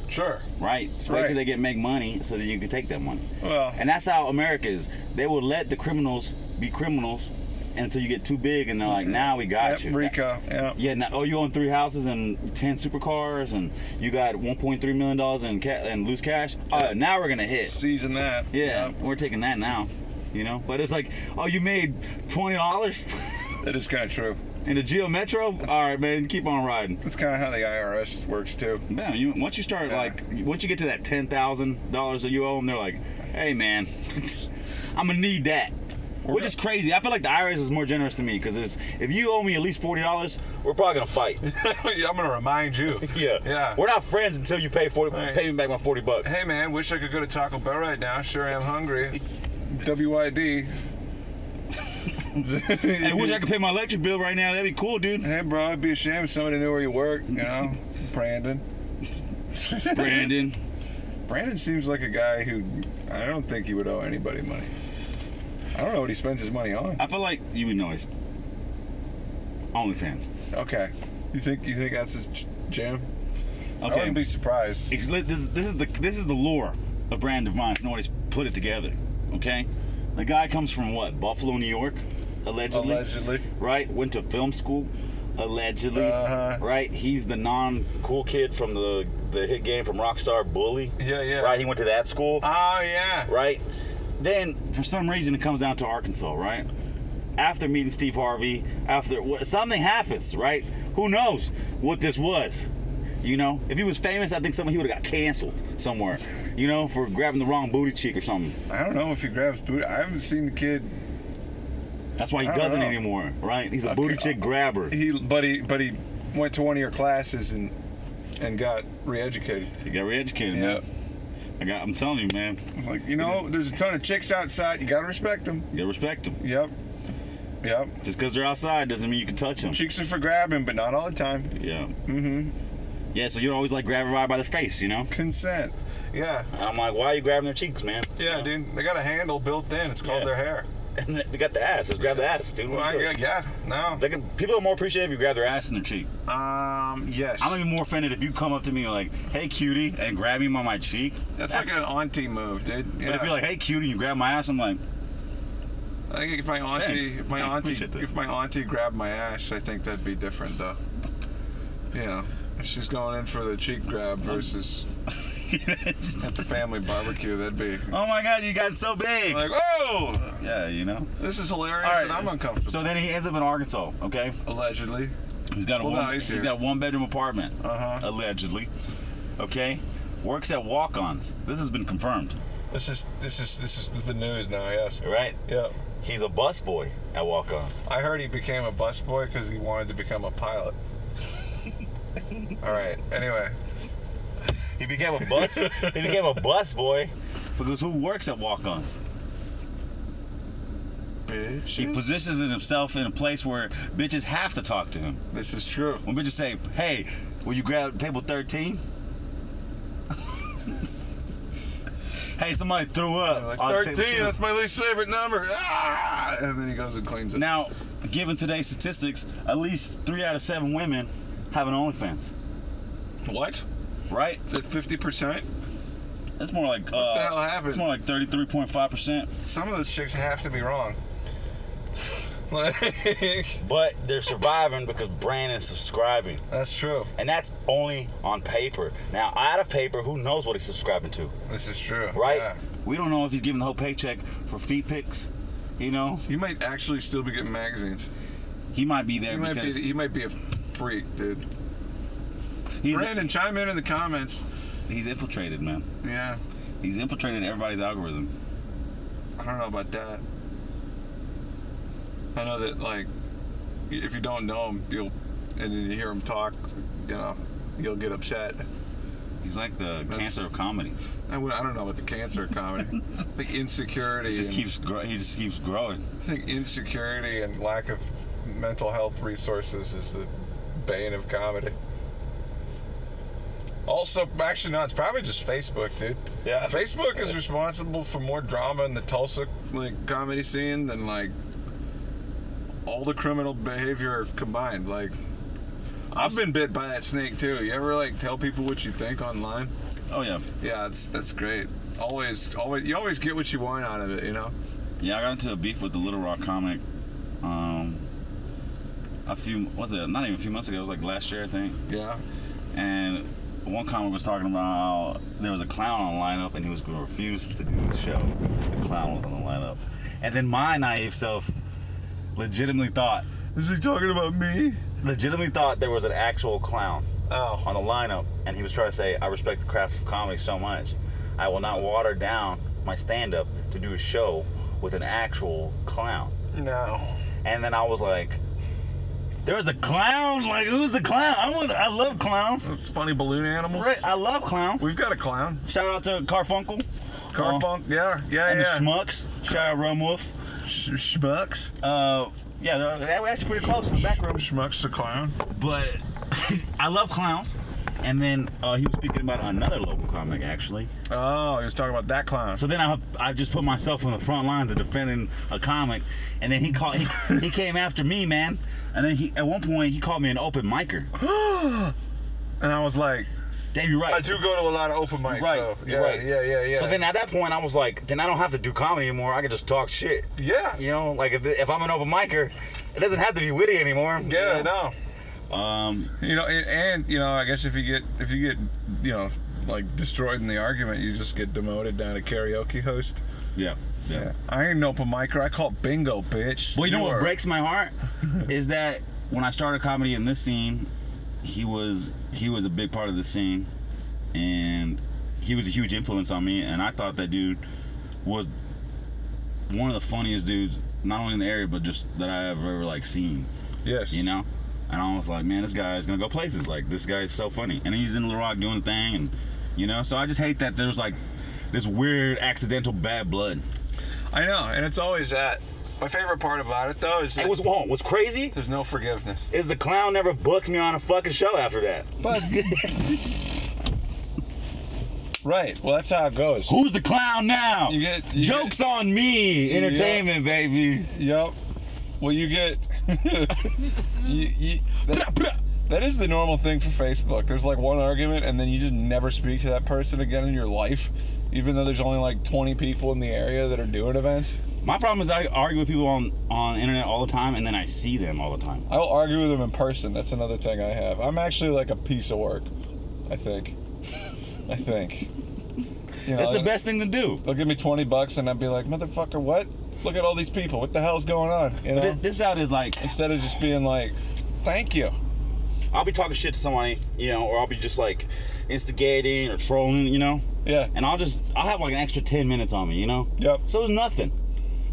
Sure. Right? So wait till they make money so that you can take that money. Well. And that's how America is. They will let the criminals be criminals until you get too big, and they're like, now we got you. Rico, Yeah, now, you own 3 houses and 10 supercars, and you got $1.3 million in loose cash. Now we're going to hit. Season that. Yeah, we're taking that now, But it's like, you made $20? That is kind of true. In the Geo Metro? All right, man, keep on riding. That's kind of how the IRS works, too. Man, once you start, once you get to that $10,000 that you owe them, they're like, hey, man, I'm going to need that. Which is crazy. I feel like the IRS is more generous to me, because if you owe me at least $40, we're probably going to fight. I'm going to remind you. Yeah. We're not friends until you pay me back my $40. Hey, man, wish I could go to Taco Bell right now. Sure am hungry. WID. I wish I could pay my electric bill right now. That'd be cool, dude. Hey, bro, it'd be a shame if somebody knew where you work, Brandon. Brandon seems like a guy who, I don't think he would owe anybody money. I don't know what he spends his money on. I feel like you would know his OnlyFans. Okay. You think that's his jam? I wouldn't be surprised. This is the lore of Brandon Devine. You know what he's put it together. Okay, the guy comes from what? Buffalo, New York, allegedly. Allegedly. Right. Went to film school. Allegedly. Right. He's the non-cool kid from the hit game from Rockstar Bully. Yeah. Right. He went to that school. Oh yeah. Right. Then for some reason it comes down to Arkansas. Right. After meeting Steve Harvey, something happens. Right. Who knows what this was? You know, if he was famous, I think he would have got canceled somewhere. You know, for grabbing the wrong booty cheek or something. I don't know if he grabs booty. I haven't seen the kid. That's why he doesn't anymore, right? He's a booty chick grabber. But he went to one of your classes and got re-educated. He got re-educated, man. I'm telling you, man. It's like, there's a ton of chicks outside. You gotta respect them. You gotta respect them. Yep. Just because they're outside doesn't mean you can touch them. Cheeks are for grabbing, but not all the time. Yeah. Yeah, so you don't always like grab everybody by the face, you know? Consent. Yeah. And I'm like, why are you grabbing their cheeks, man? Yeah, dude. They got a handle built in. It's called their hair. And they got the ass. Let's grab the ass, dude. Well, no. People are more appreciative if you grab their ass than their cheek. Yes. I'm gonna be more offended if you come up to me and like, hey, cutie, and grab me on my cheek. That's like an auntie move, dude. Yeah. But if you're like, hey, cutie, and you grab my ass, I'm like, I think if my auntie grabbed my ass, I think that'd be different, though. You know, if she's going in for the cheek grab versus at the family barbecue, that'd be. Oh my God, you got so big! Like, whoa! Yeah, you know. This is hilarious, and I'm uncomfortable. So then he ends up in Arkansas. Okay. Allegedly. He's got a one-bedroom apartment. Allegedly. Okay. Works at Walk-Ons. This has been confirmed. This is the news now. Yes. Right. Yeah. He's a busboy at Walk-Ons. I heard he became a busboy because he wanted to become a pilot. All right. Anyway, he became a busboy because who works at Walk-Ons? Bitch. He positions himself in a place where bitches have to talk to him. This is true. When bitches say, "Hey, will you grab table 13?" Hey, somebody threw up. Like 13, that's my least favorite number. Ah! And then he goes and cleans it. Now, given today's statistics, at least 3 out of 7 women have an OnlyFans. What? Right? Is it 50%? It's more like what the hell happened? It's more like 33.5%. Some of those chicks have to be wrong. But they're surviving because Brandon's subscribing. That's true. And that's only on paper. Now, out of paper, who knows what he's subscribing to? This is true. Right? Yeah. We don't know if he's giving the whole paycheck for feet pics, you know? He might actually still be getting magazines. He might be there he might be a freak, dude. Brandon, chime in the comments. He's infiltrated, man. Yeah. He's infiltrated everybody's algorithm. I don't know about that. I know that, like, if you don't know him, and then you hear him talk, you'll get upset. He's like the cancer of comedy. I don't know about the cancer of comedy. I think insecurity. He just keeps growing. I think insecurity and lack of mental health resources is the bane of comedy. Also, actually, no, it's probably just Facebook, dude. Yeah. Facebook is responsible for more drama in the Tulsa comedy scene than all the criminal behavior combined. I've been bit by that snake too. You ever tell people what you think online? Oh yeah. Yeah, that's great. Always, you always get what you want out of it, you know. Yeah, I got into a beef with the Little Rock comic. Not even a few months ago. It was like last year, I think. Yeah. And one comic was talking about how there was a clown on the lineup and he was going to refuse to do the show. The clown was on the lineup. And then my naive self legitimately thought, is he talking about me? Legitimately thought there was an actual clown on the lineup, and he was trying to say, I respect the craft of comedy so much, I will not water down my stand-up to do a show with an actual clown. No. And then I was like, there's a clown? Like, who's the clown? I love clowns. It's funny balloon animals. Right, I love clowns. We've got a clown. Shout out to Carfunkel. Yeah. And the Schmucks. Shout out Rum Wolf. Schmucks? Yeah, they're actually pretty close in the back room. Schmuck's the clown. But I love clowns. And then he was speaking about another local comic, actually. Oh, he was talking about that clown. So then I just put myself on the front lines of defending a comic, and then he came after me, man. And then at one point he called me an open micer. And I was like, Damn, you're right. I do go to a lot of open mics. Right. So, You're right. Yeah. So then at that point, I was like, then I don't have to do comedy anymore. I can just talk shit. Yeah. You know, like if I'm an open micer, it doesn't have to be witty anymore. Yeah, you know? I know. You know, and you know, I guess if you get you know, like destroyed in the argument, you just get demoted down to karaoke host. Yeah. I ain't an open micer. I call it bingo, bitch. Well, you know what breaks my heart is that when I started comedy in this scene, he was a big part of the scene, and he was a huge influence on me. And I thought that dude was one of the funniest dudes, not only in the area but just that I have ever like seen. Yes. You know. And I was like, man, this guy is gonna go places. Like, this guy is so funny, and he's in Little Rock doing the thing, and you know. So I just hate that there's like this weird accidental bad blood. I know, and it's always that. My favorite part about it though is that What's crazy there's no forgiveness. is the clown never booked me on a fucking show after that. But right, well that's how it goes. Who's the clown now? You get Joke's on me. Entertainment, baby. Yep. Well, you get. That is the normal thing for Facebook. There's like one argument, and then you just never speak to that person again in your life, even though there's only like 20 people in the area that are doing events. My problem is I argue with people on the internet all the time, and then I see them all the time. I will argue with them in person. That's another thing I have. I'm actually like a piece of work, I think. You know, That's the best thing to do. They'll give me $20 and I'd be like, motherfucker, what? Look at all these people. What the hell's going on? You know? This out is like, instead of just being like, thank you. I'll be talking shit to somebody, you know, or I'll be just like instigating or trolling, you know? Yeah. And I'll have like an extra 10 minutes on me, you know? Yep. So it's nothing.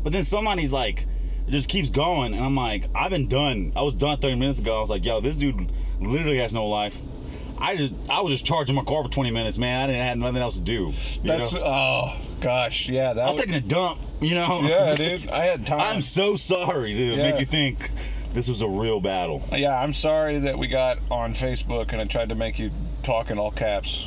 But then somebody's like, it just keeps going, and I'm like, I was done 30 minutes ago. I was like, yo, this dude literally has no life. I was just charging my car for 20 minutes, man. I didn't have nothing else to do. That's know? Oh gosh, yeah. I was taking a dump, you know. Yeah, dude. I had time. I'm so sorry, dude. Yeah. Make you think this was a real battle. Yeah, I'm sorry that we got on Facebook and I tried to make you talk in all caps.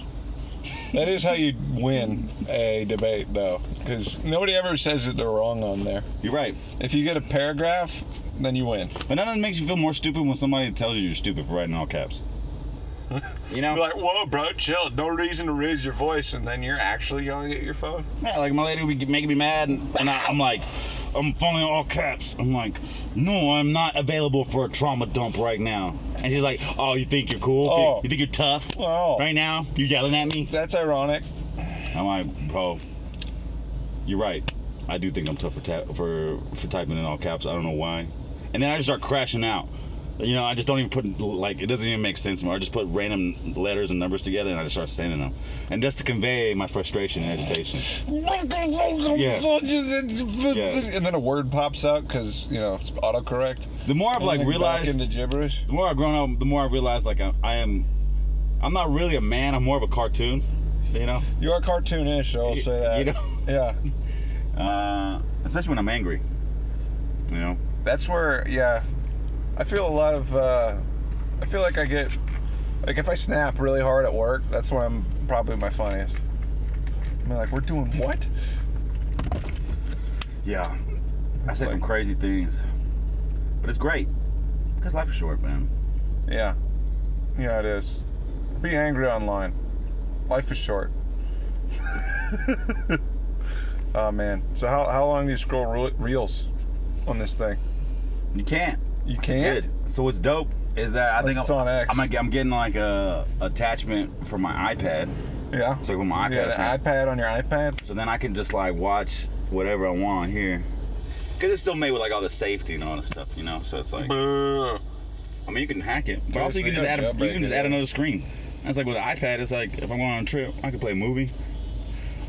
That is how you win a debate, though, because nobody ever says that they're wrong on there. You're right. If you get a paragraph, then you win. But nothing makes you feel more stupid when somebody tells you you're stupid for writing all caps. You know? You're like, whoa, bro, chill. No reason to raise your voice, and then you're actually yelling at your phone. Yeah, like my lady would be making me mad, and I'm like, I'm following all caps. I'm like, no, I'm not available for a trauma dump right now. And she's like, oh, you think you're cool? Oh. You think you're tough? Oh. Right now? You yelling at me? That's ironic. I'm like, bro, you're right. I do think I'm tough for typing in all caps. I don't know why. And then I just start crashing out. You know, I just don't even put, like, it doesn't even make sense anymore. I just put random letters and numbers together and I just start sending them. And just to convey my frustration and agitation. Yeah. And then a word pops out because, you know, it's autocorrect. The more I've, like, realized, into gibberish. the more I've grown up, the more I realized, like, I'm not really a man. I'm more of a cartoon, you know? You are cartoonish, I'll say that. You know? Yeah. Especially when I'm angry, you know? That's where, yeah. I feel a lot of, I feel like I get, like if I snap really hard at work, that's when I'm probably my funniest. I'm like, we're doing what? Yeah. I say some crazy things. But it's great. Because life is short, man. Yeah. Yeah, it is. Be angry online. Life is short. Oh, man. So how long do you scroll reels on this thing? You can't. You can't? Good. So what's dope is that I think It's on X. I'm getting like a attachment for my iPad. Yeah. So with my You got iPad, an iPad on your iPad? so then I can just like watch whatever I want here. Cause it's still made with like all the safety and all this stuff, you know. So it's like, Boo. I mean, you can hack it, but Yeah, also so you can you just gotta add jailbreak it. another screen. That's like with an iPad. It's like if I'm going on a trip, I can play a movie.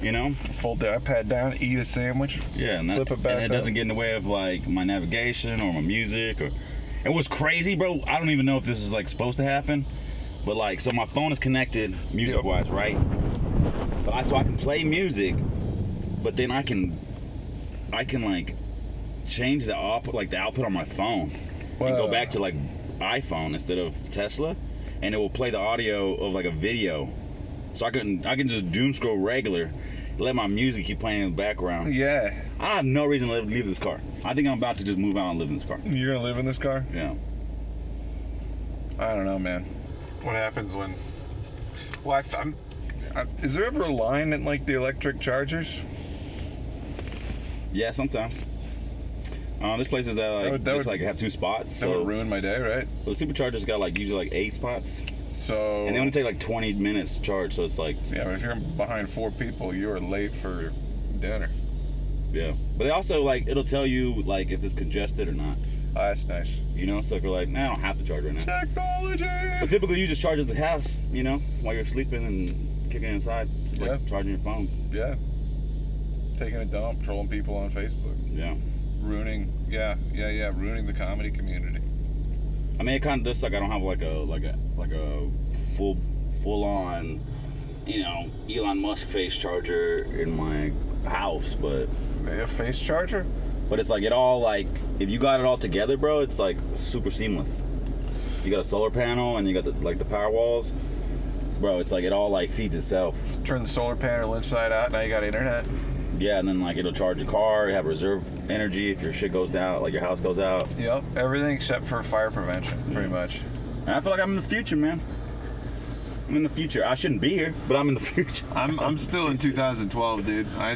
You know? Fold the iPad down, eat a sandwich. Yeah, and Flip it back and it doesn't up. get in the way of like my navigation or my music or. And what's crazy, bro? I don't even know if this is like supposed to happen, but like, so my phone is connected music-wise, right? But so I can play music, but then I can like change the output on my phone and go back to like iPhone instead of Tesla, and it will play the audio of like a video. So I can just doom scroll regular, let my music keep playing in the background. Yeah. I have no reason to leave this car. I think I'm about to just move out and live in this car. You're gonna live in this car? Yeah. I don't know, man. What happens when Well, is there ever a line at like the electric chargers? Yeah, sometimes. There's places that like have 2 spots. That would ruin my day, right? The superchargers got like usually like 8 spots, So. and they only take like 20 minutes to charge. So it's like, Yeah, but if you're behind 4 people, you are late for dinner. yeah. But it also like it'll tell you like if it's congested or not. Oh, that's nice. You know, so if you're like, nah, I don't have to charge right now. Technology. But typically you just charge at the house, you know, while you're sleeping and kicking inside, just like Yeah. charging your phone. Yeah. Taking a dump, trolling people on Facebook, Yeah. ruining the comedy community. I mean, it kind of does suck. I don't have like a full on, you know, Elon Musk face charger in my house, but A face charger? it's like it all like if you got it all together, bro, it's like super seamless. You got a solar panel and you got the power walls, bro. It's like it all like feeds itself. Turn the solar panel inside out. Now you got internet. Yeah, and then like it'll charge your car. You have reserve energy if your shit goes down, like your house goes out. Yep. Everything except for fire prevention, pretty much. And I feel like I'm in the future, man. I'm in the future. I shouldn't be here, but I'm in the future. I'm still in 2012, dude. I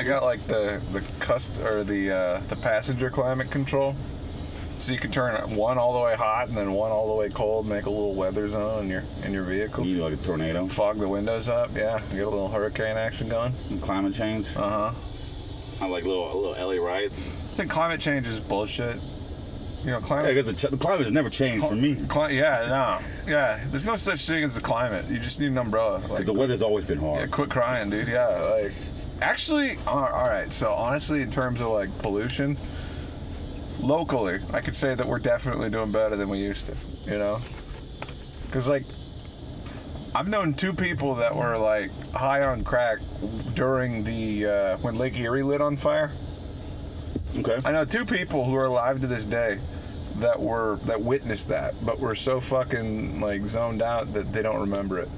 got like the passenger climate control, so you can turn one all the way hot and then one all the way cold, make a little weather zone in your vehicle. You like a tornado. Fog the windows up, yeah. Get a little hurricane action going. And climate change. I like little LA riots. I think climate change is bullshit. You know, Yeah, climate. because the climate has never changed for me. There's no such thing as the climate. You just need an umbrella. Because the weather's always been hard. Yeah, quit crying, dude. Yeah, like, actually, all right. So honestly, in terms of like pollution, locally, I could say that we're definitely doing better than we used to. You know, because like, I've known 2 people that were like high on crack during the when Lake Erie lit on fire. Okay. I know 2 people who are alive to this day that witnessed that, but were so fucking like zoned out that they don't remember it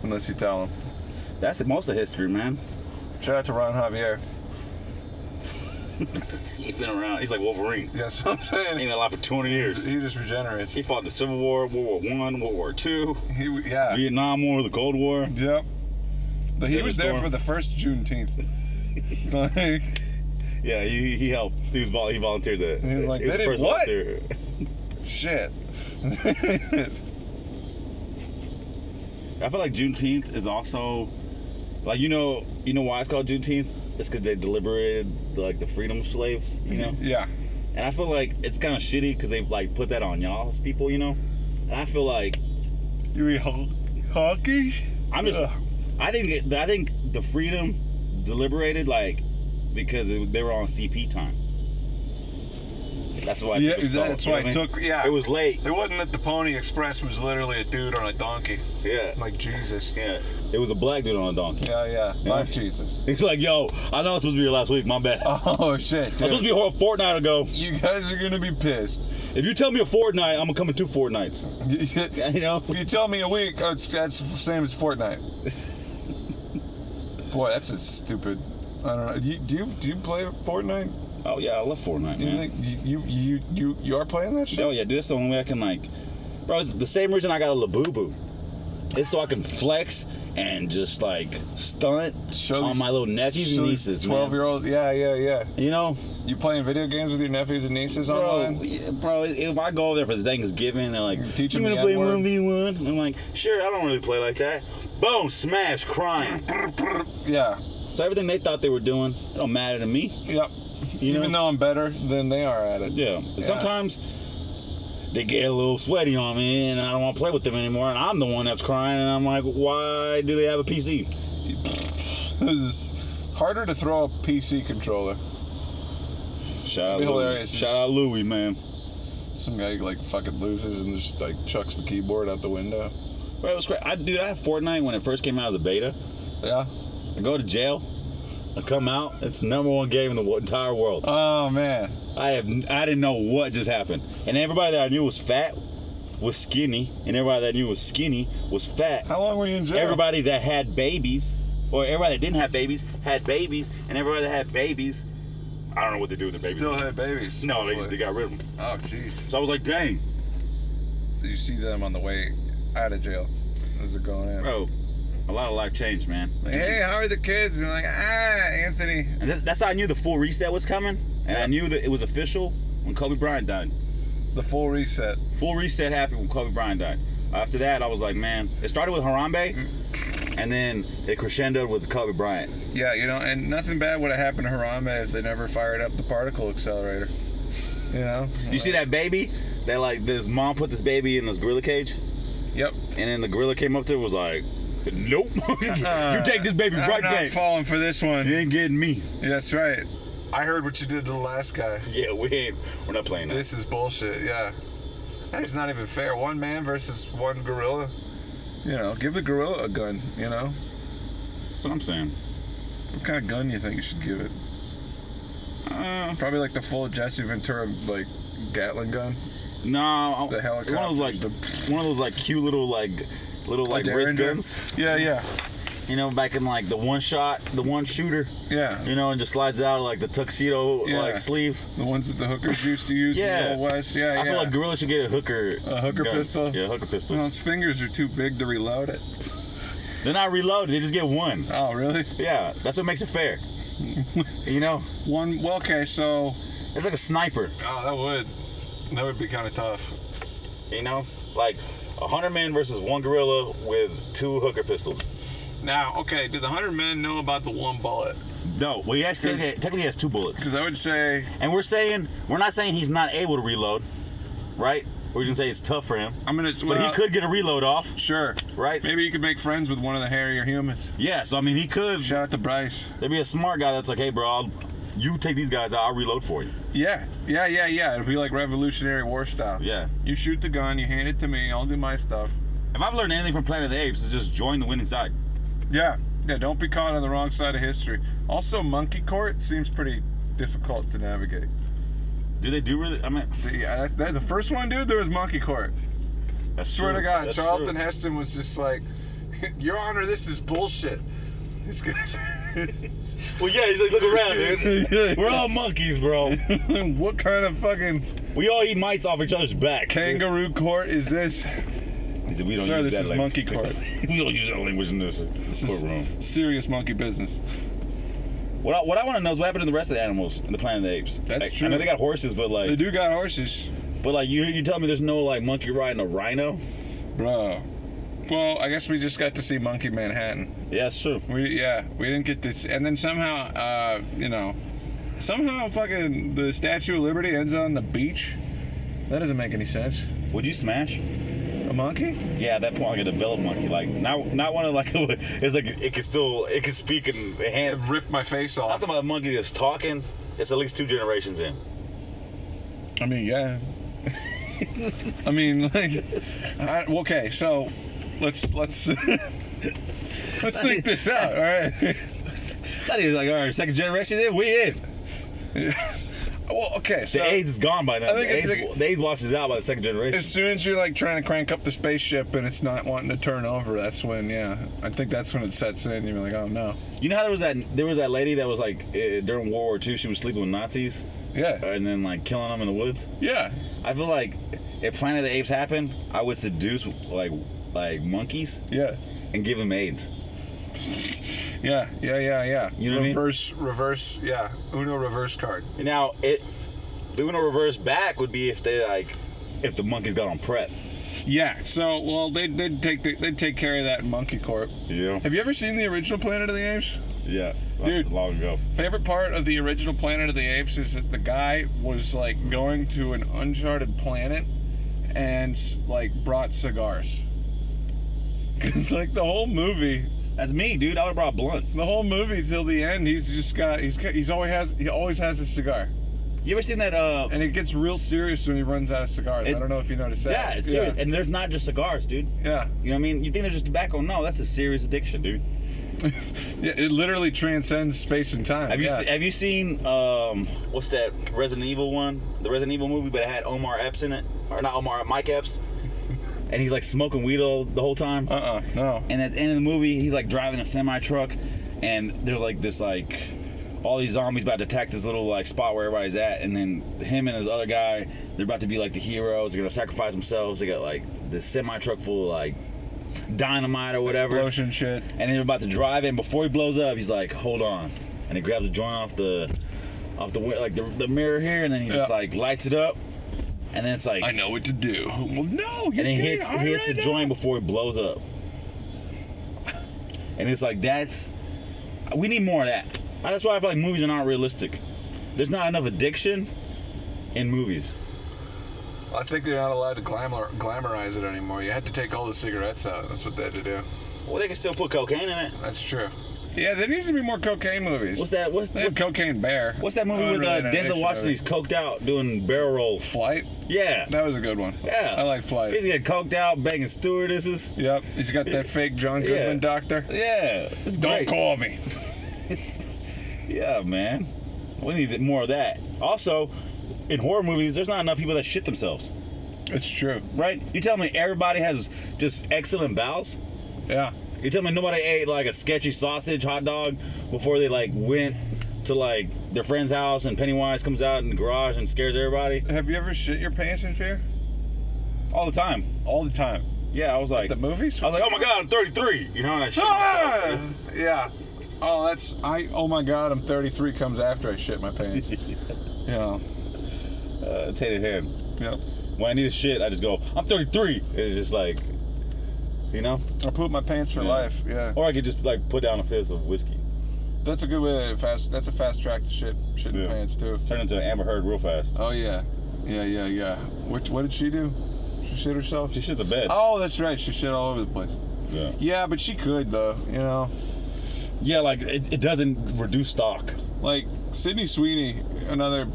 unless you tell them. That's most of history, man. Shout out to Ron Javier. He's been around. He's like Wolverine. That's what I'm saying. He's been alive for 200 years. He just regenerates. He fought in the Civil War, World War I, World War II, Yeah. Vietnam War, the Cold War. Yep. But he was there Storm. for the first Juneteenth. Like, Yeah, he helped. He volunteered to. He was like, he they did the first what? volunteer. shit. I feel like Juneteenth is also, like, you know why it's called Juneteenth? It's because they liberated the freedom slaves, you know? Yeah. And I feel like it's kind of shitty because they like put that on y'all's people, you know? And I feel like You mean honkies? I'm just, I think the freedom deliberated because they were on CP time. That's why it took so, that's why it took. Yeah, it was late. It wasn't that the Pony Express was literally a dude on a donkey. Yeah, Like Jesus. yeah. It was a black dude on a donkey. Yeah. Like Jesus. He's like, yo, I know it's supposed to be your last week. My bad. Oh shit, dude. I'm supposed to be a fortnight ago. You guys are gonna be pissed. If you tell me a fortnight, I'm gonna come in 2 fortnights. You know? If you tell me a week, that's the same as fortnight. Boy, that's a stupid. I don't know. Do you play Fortnite? Oh yeah, I love Fortnite, man. You are playing that shit? Oh yeah, dude, that's the only way I can bro, it's the same reason I got a Labubu. It's so I can flex and just stunt on my little nephews and nieces, 12-year-olds, yeah. You know? You playing video games with your nephews and nieces online? Bro, if I go over there for the Thanksgiving, they're like, Teach you them wanna the play N-word? 1v1? I'm like, sure, I don't really play like that. Boom, smash, crying. Yeah. So everything they thought they were doing, it don't matter to me. Yep. You Even know? though I'm better than they are at it. Yeah. And sometimes they get a little sweaty on me and I don't want to play with them anymore. And I'm the one that's crying and I'm like, why do they have a PC? It's harder to throw a PC controller. Shout out Louis, man. Some guy fucking loses and just chucks the keyboard out the window. Bro, it was great. I had Fortnite when it first came out as a beta. Yeah. I go to jail. I come out. It's the #1 game in the entire world. Oh man. I didn't know what just happened. And everybody that I knew was fat was skinny, and everybody that I knew was skinny was fat. How long were you in jail? Everybody that had babies, or everybody that didn't have babies, had babies, and everybody that had babies, I don't know what they do with their babies. Still had babies. No, they got rid of them. Oh jeez. So I was like, dang. So you see them on the way out of jail. as they're going in. Bro, a lot of life changed, man. Like, hey, how are the kids? And they're like, Anthony. And that's how I knew the full reset was coming, and I knew that it was official when Kobe Bryant died. The full reset. Full reset happened when Kobe Bryant died. After that, I was like, man, it started with Harambe, and then it crescendoed with Kobe Bryant. Yeah, you know, and nothing bad would have happened to Harambe if they never fired up the particle accelerator. You know? You see that baby? That like this mom put this baby in this gorilla cage? Yep. And then the gorilla came up to her and was like, nope. You take this baby right I'm not back. falling for this one. You ain't getting me. Yeah, that's right. I heard what you did to the last guy. Yeah, we're not playing that. This is bullshit, yeah. It's not even fair. One man versus one gorilla. You know, give the gorilla a gun, you know? That's what I'm saying. What kind of gun do you think you should give it? Probably like the full Jesse Ventura, like, Gatling gun. No, the helicopter. one of those like cute little wrist guns. Yeah, yeah. You know, back in like the one shooter. Yeah. You know, and just slides out like the tuxedo like sleeve. The ones that the hookers used to use in the Old West. Yeah, I feel like gorillas should get a hooker. A hooker gun. pistol? Yeah, hooker pistol. Well, its fingers are too big to reload it. They're not reloaded. They just get one. Oh, really? Yeah, that's what makes it fair. You know? One. Well, okay, so it's like a sniper. Oh, that would be kind of tough. You know, like 100 men versus one gorilla with 2 hooker pistols. Now, okay, do the 100 men know about the one bullet? No, well, he actually technically has 2 bullets. Because I would say, and we're not saying he's not able to reload, right? We're gonna say it's tough for him. But he could get a reload off. Sure. Right? Maybe you could make friends with one of the hairier humans. Yeah, so I mean, he could. Shout out to Bryce. There'd be a smart guy that's like, hey, bro, you take these guys out, I'll reload for you. Yeah. It'll be like Revolutionary War style. Yeah. You shoot the gun, you hand it to me, I'll do my stuff. If I've learned anything from Planet of the Apes, it's just join the winning side. Yeah, don't be caught on the wrong side of history. Also, monkey court seems pretty difficult to navigate. Do they do really? I mean, yeah, the first one, dude, there was monkey court. I swear to God, Charlton Heston was just like, Your Honor, this is bullshit. This guy's... Well, yeah, he's like, look around, dude. We're all monkeys, bro. What kind of fucking... We all eat mites off each other's back. Kangaroo court is this? He said, we don't Sir, use this that is language. monkey court. We don't use that language in this courtroom. Is serious monkey business. What I want to know is what happened to the rest of the animals in the Planet of the Apes. That's true. I know they got horses, but like... They do got horses. But like, you telling me there's no like monkey riding a rhino? Bro. Well, I guess we just got to see Monkey Manhattan. Yeah, it's true. We didn't get this, and then somehow, somehow fucking the Statue of Liberty ends on the beach. That doesn't make any sense. Would you smash a monkey? Yeah, at that point, like a developed monkey, like not one of like it's like it can speak and hand rip my face off. I'm talking about a monkey that's talking. It's at least 2 generations in. I mean, yeah. I mean, like, okay, so let's think this out, all right? That is like, all right, 2nd generation in, we in. Well, okay, so the AIDS is gone by then. I think the AIDS washes out by the 2nd generation. As soon as you're like trying to crank up the spaceship and it's not wanting to turn over, that's when, I think that's when it sets in. You're like, oh no. You know how there was that lady that was like during World War II, she was sleeping with Nazis. Yeah. And then like killing them in the woods. Yeah. I feel like if Planet of the Apes happened, I would seduce like monkeys. Yeah. And give them AIDS. Yeah. You know what I mean? Reverse, yeah. Uno reverse card. Now, the Uno reverse back would be if the monkeys got on prep. Yeah, so, well, they'd take care of that in Monkey Corp. Yeah. Have you ever seen the original Planet of the Apes? Yeah. Dude, long ago. Favorite part of the original Planet of the Apes is that the guy was, like, going to an uncharted planet and, like, brought cigars. It's like the whole movie... That's me, dude. I would have brought blunts. The whole movie till the end, he always has a cigar. You ever seen that? And it gets real serious when he runs out of cigars. I don't know if you noticed that. Yeah, it's serious. And there's not just cigars, dude. Yeah. You know what I mean? You think there's just tobacco? No, that's a serious addiction, dude. Yeah, it literally transcends space and time. Have you seen what's that Resident Evil one? The Resident Evil movie, but it had Omar Epps in it, or not Omar, Mike Epps. And he's like smoking weed the whole time. No. And at the end of the movie, he's like driving a semi truck, and there's like this all these zombies about to attack this little like spot where everybody's at, and then him and his other guy, they're about to be like the heroes. They're gonna sacrifice themselves. They got like this semi truck full of like dynamite or whatever. Explosion shit. And they're about to drive in. Before he blows up, he's like, hold on. And he grabs a joint off the like the mirror here, and then he just like lights it up. And then it's like, I know what to do. Well, no, and he hits the joint before he blows up. And it's like, we need more of that. That's why I feel like movies are not realistic. There's not enough addiction in movies. I think they're not allowed to glamorize it anymore. You had to take all the cigarettes out. That's what they had to do. Well, they can still put cocaine in it. That's true. Yeah, there needs to be more cocaine movies. What's that? Cocaine Bear. What's that movie with Denzel Washington? He's coked out doing barrel rolls. Flight? Yeah. That was a good one. Yeah. I like Flight. He's getting coked out, banging stewardesses. Yep. He's got that fake John Goodman doctor. Yeah. It's Don't great. call me. Yeah, man. We need more of that. Also, in horror movies, there's not enough people that shit themselves. It's true. Right? You tell me everybody has just excellent bowels? Yeah. You tell me nobody ate like a sketchy sausage hot dog before they like went to like their friend's house and Pennywise comes out in the garage and scares everybody? Have you ever shit your pants in fear? All the time. All the time. Yeah, I was like... The movies? I was like, oh my God, I'm 33. You know, and I shit myself. Yeah. Oh my God, I'm 33 comes after I shit my pants. Yeah. It's head in hand. Yep. When I need a shit, I just go, I'm 33. And it's just like, you know? I poop my pants for life, yeah. Or I could just like put down a fist of whiskey. That's a good way to that's a fast track to shit in pants too. Turn into an Amber Heard real fast. Oh yeah. Yeah. What did she do? She shit herself? She shit the bed. Oh, that's right. She shit all over the place. Yeah. Yeah, but she could though, you know. Yeah, like it doesn't reduce stock. Like Sydney Sweeney,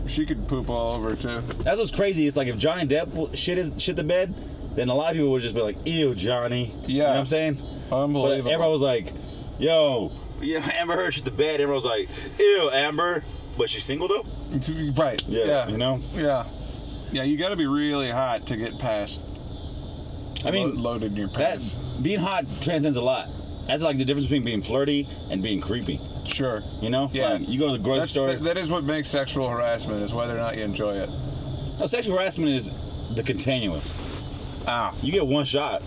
she could poop all over too. That's what's crazy. It's like if Johnny Depp shit the bed, then a lot of people would just be like, ew, Johnny. Yeah. You know what I'm saying? Unbelievable. But everyone was like, yo, Amber Heard shit the bed. Everyone was like, ew, Amber. But she's single though? Right. Yeah. You know? Yeah. Yeah, you gotta be really hot to get past loaded in your pants. Being hot transcends a lot. That's like the difference between being flirty and being creepy. Sure. You know? Yeah. Like, you go to the grocery store. That is what makes sexual harassment, is whether or not you enjoy it. No, sexual harassment is the continuous. You get one shot.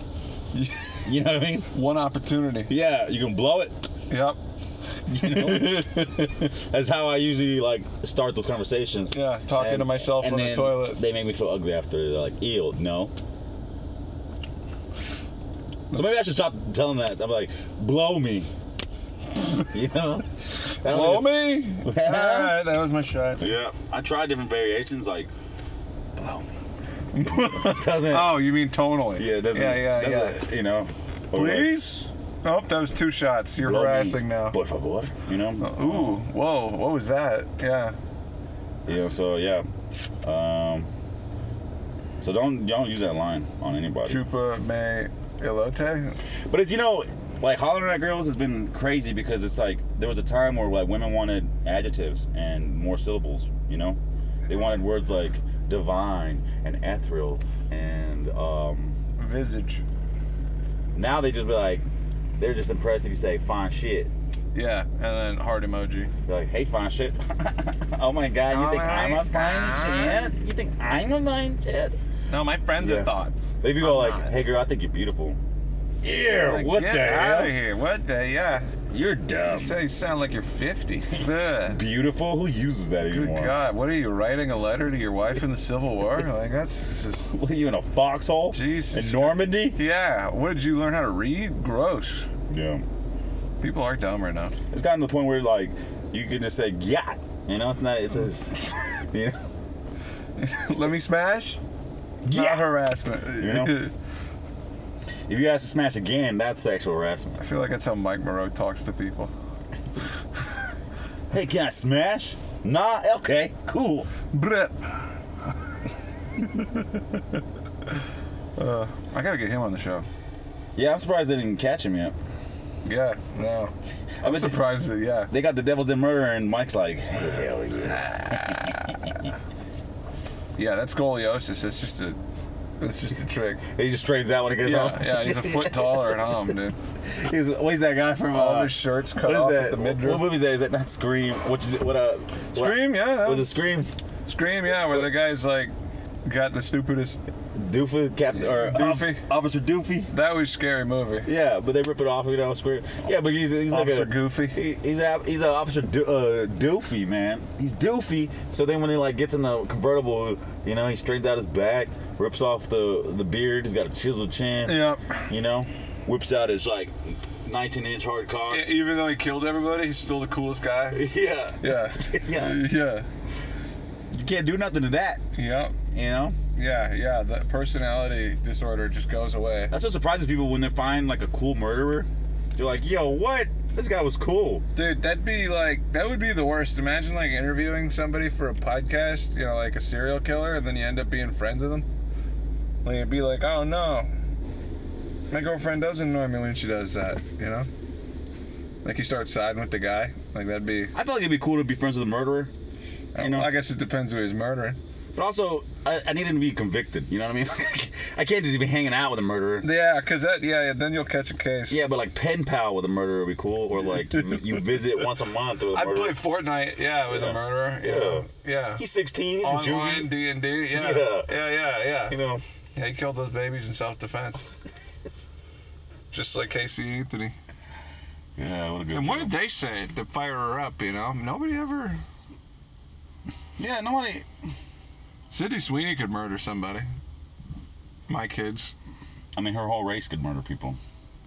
You know what I mean? One opportunity. Yeah, you can blow it. Yep. You know? That's how I usually like start those conversations. Yeah, talking to myself on the toilet. They make me feel ugly after. They're like, ew, no. So maybe I should stop telling that. I'm like, blow me. You know? Blow me? Alright, that was my shot. Yeah. I tried different variations, like, blow me. Doesn't. Oh, you mean tonally? Yeah, it doesn't. Yeah. You know? Please? Oh, that was 2 shots. You're harassing now. Por favor. You know? Ooh, whoa, what was that? Yeah. Yeah, so yeah. So don't use that line on anybody. Chupa me elote? But it's, you know, like hollering at girls has been crazy because it's like there was a time where like women wanted adjectives and more syllables, you know? They wanted words like divine and ethereal and visage. Now they just be like, they're just impressed if you say fine shit. Yeah, and then heart emoji. They're like, hey, fine shit. Oh my God, you think I'm a fine shit? You think I'm a fine shit? No, my friends are thoughts. But if you go like, hey girl, I think you're beautiful. Yeah, like, what the hell? Get out of here. What the, You're dumb. You sound like you're 50. Beautiful? Who uses that anymore? Good God, what are you, writing a letter to your wife in the Civil War? Like, that's just... What are you, in a foxhole? Jesus. In Normandy? Yeah, what, did you learn how to read? Gross. Yeah. People are dumb right now. It's gotten to the point where, like, you can just say, yeah. You know, it's not, it's just, you know? Let me smash? Yeah. Not harassment. You know? If you ask to smash again, that's sexual harassment. I feel like that's how Mike Moreau talks to people. Hey, can I smash? Nah? Okay, cool. Blip. I gotta get him on the show. Yeah, I'm surprised they didn't catch him yet. Yeah, no. I'm surprised that, yeah. They got the Devils in Murder, and Mike's like, hell yeah. Yeah, that's scoliosis. That's just a trick. He just straightens out when he gets home. Yeah, he's a foot taller at home, dude. What's that guy from? All of his shirts cut off at the midriff. What movie is that? Is that not Scream? Scream, yeah. Was it Scream? Scream, yeah, where the guy's like, got the stupidest. Doofy, Captain, or Doofy. Officer Doofy. That was a scary movie. Yeah, but they rip it off, you know, square. Yeah, but he's like Officer a Goofy. He's an Officer Doofy, man. He's Doofy. So then when he like gets in the convertible, you know, he straightens out his back, rips off the beard. He's got a chiseled chin. Yep. You know, whips out his like 19-inch hard car. Yeah, even though he killed everybody, he's still the coolest guy. Yeah. Yeah. Yeah. Yeah. You can't do nothing to that. Yep. You know. Yeah. The personality disorder just goes away. That's what surprises people when they find like a cool murderer. They're like, yo, what? This guy was cool. Dude, that would be the worst. Imagine like interviewing somebody for a podcast, you know, like a serial killer, and then you end up being friends with them. Like, it'd be like, oh no, my girlfriend doesn't annoy me when she does that, you know? Like, you start siding with the guy. Like, that'd be... I feel like it'd be cool to be friends with a murderer. You know? I guess it depends who he's murdering. But also, I need him to be convicted. You know what I mean? I can't just be hanging out with a murderer. Yeah, because then you'll catch a case. Yeah, but like pen pal with a murderer would be cool. Or like you visit once a month with a I murderer. play Fortnite, with a murderer. Yeah. He's 16. He's Online a junior. D&D. Yeah. Yeah. You know. Yeah, he killed those babies in self-defense. Just like Casey Anthony. Yeah, what a good. And what did they say to fire her up, you know? Nobody ever... Yeah, nobody... Sydney Sweeney could murder somebody. My kids. I mean, her whole race could murder people.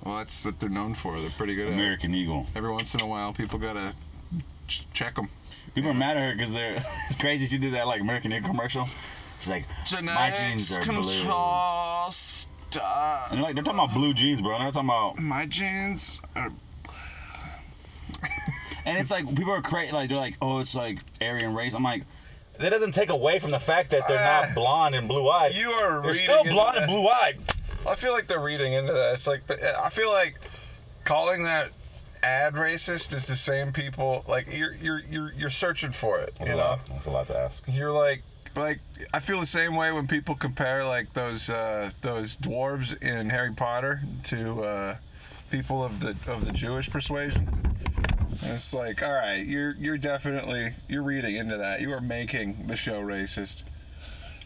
Well, that's what they're known for. They're pretty good at it. American Eagle. Every once in a while, people gotta check them. People are mad at her because they're... It's crazy she did that like American Eagle commercial. She's like, my jeans are blue. Stuff. And they're talking about blue jeans, bro. They're talking about... My jeans are... And it's like, people are crazy. Like, they're like, oh, it's like Aryan race. I'm like... That doesn't take away from the fact that they're not blonde and blue-eyed. You are They're reading still into blonde that. and blue-eyed. I feel like they're reading into that. It's like, I feel like calling that ad racist is the same people. Like, you're searching for it. You know, That's a lot to ask. you're like I feel the same way when people compare like those dwarves in Harry Potter to people of the Jewish persuasion. And it's like, all right, you're definitely reading into that. You are making the show racist.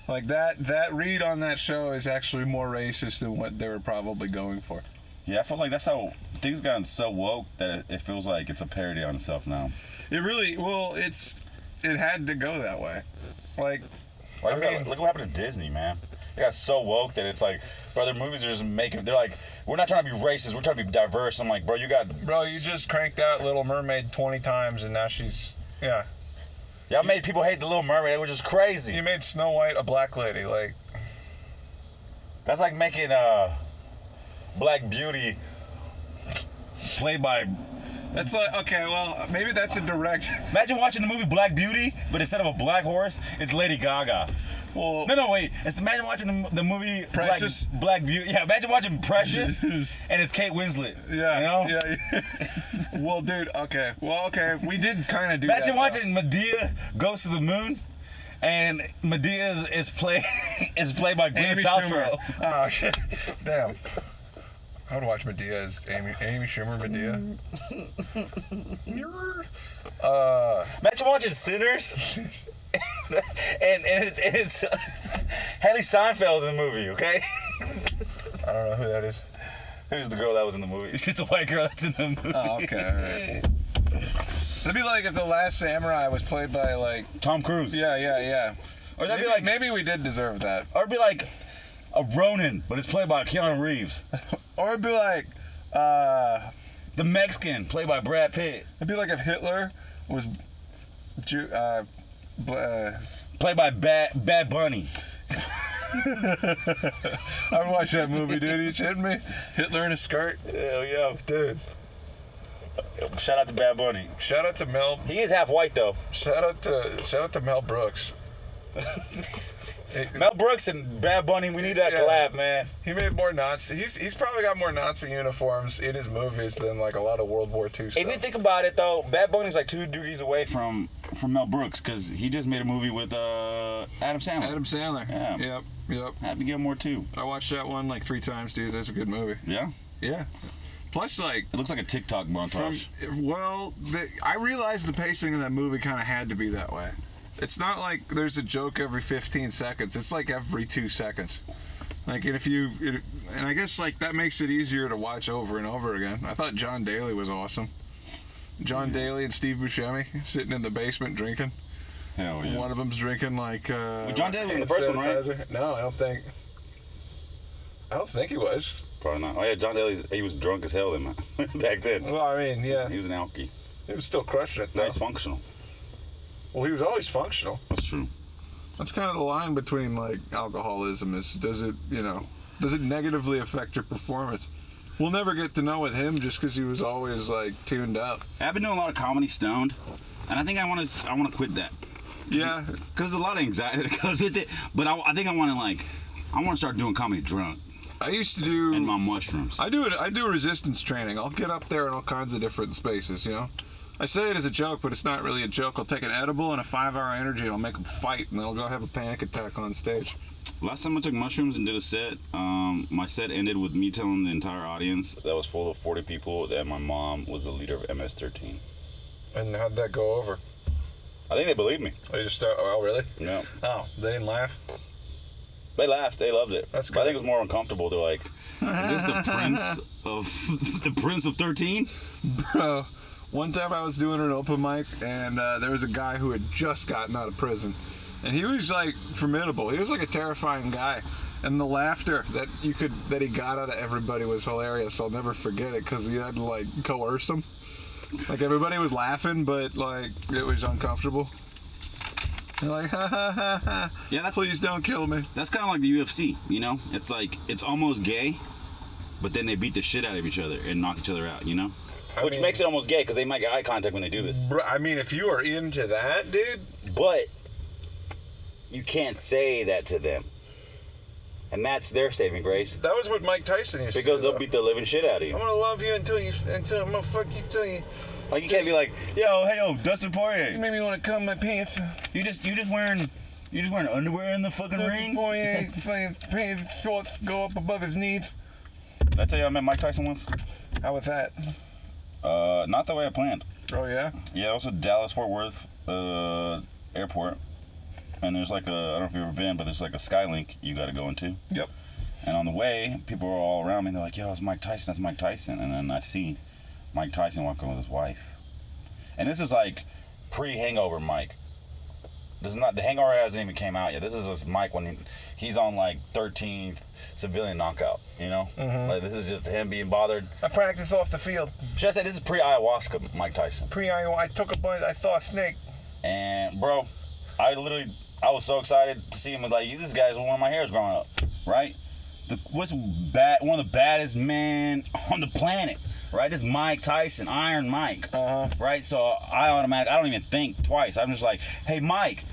Like that read on that show is actually more racist than what they were probably going for. Yeah, I feel like that's how things gotten so woke that it feels like it's a parody on itself now. It really, it had to go that way. Like, I mean, look what happened to Disney, man. They got so woke that it's like, bro, their movies are just making. They're like, we're not trying to be racist. We're trying to be diverse. I'm like, bro, you just cranked out Little Mermaid 20 times, and now she's Y'all made people hate the Little Mermaid, which is crazy. You made Snow White a black lady, like. That's like making Black Beauty played by. That's like, okay, well, maybe that's a direct. Imagine watching the movie Black Beauty, but instead of a black horse, it's Lady Gaga. Well, No, wait. Imagine watching the movie Precious? Black Beauty. Yeah, imagine watching Precious, and it's Kate Winslet. Yeah. You know? Yeah. Well, dude, okay. We did kind of do Imagine that. watching Medea Goes to the Moon, and Medea is played by Gwyneth Amy Paltrow. Schumer. Oh, shit. Damn. I would watch Medea as Amy Schumer Medea. Imagine watching Sinners. and it's Haley Seinfeld in the movie, okay? I don't know who that is. Who's the girl that was in the movie? She's the white girl that's in the movie. Oh, okay, alright. It'd be like if The Last Samurai was played by, like... Tom Cruise. Yeah. Or that'd be like... Maybe we did deserve that. Or it'd be like a Ronin, but it's played by Keanu Reeves. Or it'd be like... The Mexican, played by Brad Pitt. It'd be like if Hitler was... Played by Bad Bunny. I would watch that movie, dude. You shitting me? Hitler in a skirt? Hell yeah. Dude. Shout out to Bad Bunny. Shout out to Mel. He is half white though. Shout out to Mel Brooks. Mel Brooks and Bad Bunny, we need that collab, man. He made more Nazi. He's probably got more Nazi uniforms in his movies than like a lot of World War II stuff. If you think about it though, Bad Bunny's like 2 degrees away from Mel Brooks because he just made a movie with Adam Sandler. Adam Sandler. Yeah. Yep. Happy Gilmore too. I watched that one like 3 times, dude. That's a good movie. Yeah. Yeah. Plus, like... It looks like a TikTok montage. I realized the pacing of that movie kind of had to be that way. It's not like there's a joke every 15 seconds. It's like every 2 seconds. Like, and I guess like that makes it easier to watch over and over again. I thought John Daly was awesome. John Daly and Steve Buscemi sitting in the basement drinking. Hell yeah. One of them's drinking like. Well, John Daly was in the first one, right? No, I don't think he was. Probably not. Oh yeah, John Daly, he was drunk as hell then, back then. Well, I mean, yeah. He was an alky. He was still crushing it. Now he's functional. Well, he was always functional. That's true. That's kind of the line between like alcoholism is does it negatively affect your performance? We'll never get to know with him just because he was always like tuned up. I've been doing a lot of comedy stoned, and I think I want to quit that. Yeah, because there's a lot of anxiety that goes with it. But I think I want to start doing comedy drunk. I used to do. And my mushrooms. I do resistance training. I'll get up there in all kinds of different spaces, you know. I say it as a joke, but it's not really a joke. I'll take an edible and a 5-hour energy, and I'll make them fight, and they'll go have a panic attack on stage. Last time I took mushrooms and did a set, my set ended with me telling the entire audience that was full of 40 people that my mom was the leader of MS-13. And how'd that go over? I think they believed me. They just start. Oh, really? Yeah. Oh, they didn't laugh. They laughed. They loved it. That's good. But I think it was more uncomfortable. They're like, "Is this the prince of 13?" Bro, one time I was doing an open mic, and there was a guy who had just gotten out of prison, and he was like formidable. He was like a terrifying guy, and the laughter that he got out of everybody was hilarious. I'll never forget it because he had to like coerce them. Like everybody was laughing, but like it was uncomfortable. They're like, ha ha ha ha. Yeah, please don't kill me. That's kind of like the UFC, you know? It's like, it's almost gay, but then they beat the shit out of each other and knock each other out, you know? Which makes it almost gay because they make eye contact when they do this. Bro, I mean, if you are into that, dude. But you can't say that to them. And that's their saving grace. That was what Mike Tyson used to do. Because they'll beat the living shit out of you. I'm gonna love you until I'm gonna fuck you till you. Like you can't be like, yo, Dustin Poirier. You made me want to cum my pants. You just wearing underwear in the fucking ring? Poirier, pants shorts go up above his knees. Did I tell you I met Mike Tyson once? How was that? Not the way I planned. Oh yeah? Yeah, it was at Dallas-Fort Worth airport. And there's like I don't know if you've ever been, but there's like a Skylink you got to go into. Yep. And on the way, people were all around me. They're like, yo, it's Mike Tyson. That's Mike Tyson. And then I see Mike Tyson walking with his wife. And this is like pre-hangover Mike. This is not, the hangover hasn't even came out yet. This is just Mike when he's on like 13th civilian knockout, you know? Mm-hmm. Like this is just him being bothered. I practiced off the field. Should I say this is pre-ayahuasca Mike Tyson? Pre-ayahuasca, I took a bunch, I saw a snake. And bro, I was so excited to see him. Like, this guy's when my hair was growing up, right? One of the baddest men on the planet, right? This is Mike Tyson, Iron Mike, right? So I don't even think twice. I'm just like, hey, Mike.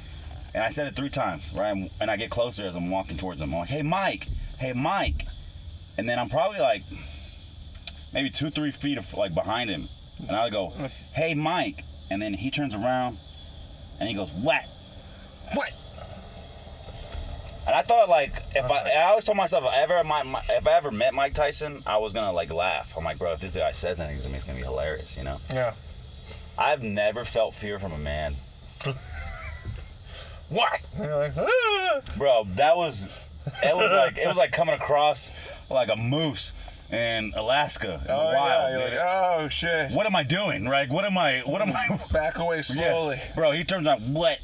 And I said it 3 times, right? And I get closer as I'm walking towards him. I'm like, hey, Mike. And then I'm probably like maybe 2-3 feet behind him. And I go, hey, Mike. And then he turns around and he goes, what? And I thought I always told myself if I ever met Mike Tyson, I was gonna laugh. I'm like, bro, if this guy says anything to me, it's gonna be hilarious, you know? Yeah. I've never felt fear from a man. What? And you're like, ah! Bro, it was like coming across like a moose in Alaska in the wild. Yeah, you're like, oh shit. What am I doing? Right? What am I back away slowly. Yeah. Bro, he turns around, what?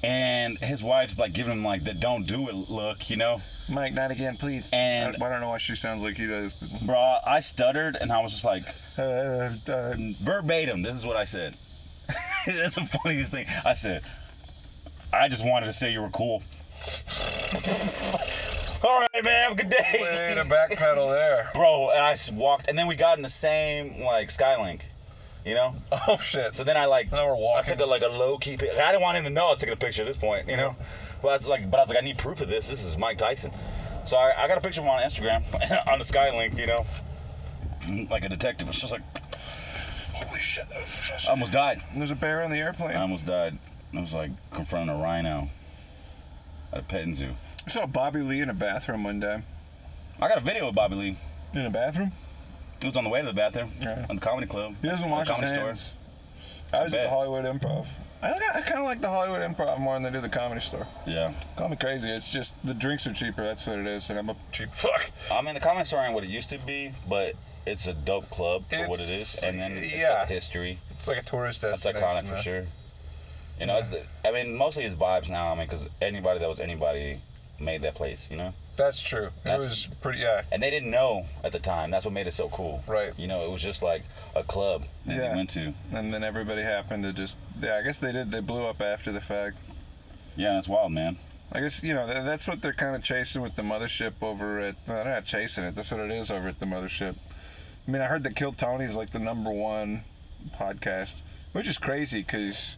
And his wife's giving him the don't do it look, you know? Mike, not again, please. And I don't know why she sounds like he does. Bro, I stuttered and I was just like, verbatim, this is what I said. That's the funniest thing. I said, I just wanted to say you were cool. All right, man, have a good day. Way to backpedal there. Bro, and I walked, and then we got in the same, Skylink. You know? Oh shit! So then I now we're walking. I took a low key picture. I didn't want him to know I was taking a picture at this point, you know. But I was like, I need proof of this. This is Mike Tyson. So I got a picture of him on Instagram on the Skylink, you know, like a detective. It's just like, holy shit! I almost died. There's a bear on the airplane. I almost died. I was confronting a rhino at a petting zoo. I saw Bobby Lee in a bathroom one day. I got a video of Bobby Lee in a bathroom. It was on the way to the bathroom, on the comedy club. He doesn't wash his hands. I was at the Hollywood Improv. I kind of like the Hollywood Improv more than they do the Comedy Store. Yeah. Call me crazy. It's just the drinks are cheaper. That's what it is, and I'm a cheap fuck. I mean, the Comedy Store ain't what it used to be, but it's a dope club for what it is, and then it's got the history. It's like a tourist That's destination. iconic for sure. You know, mostly it's vibes now. I mean, because anybody that was anybody made that place, you know? That's true. It was pretty, yeah. And they didn't know at the time. That's what made it so cool. Right. You know, it was just like a club that they went to. And then everybody happened to just, I guess they did. They blew up after the fact. Yeah, that's wild, man. I guess, you know, that's what they're kind of chasing with the mothership over at, well, they're not chasing it. That's what it is over at the mothership. I mean, I heard that Kill Tony's like the #1 podcast, which is crazy because,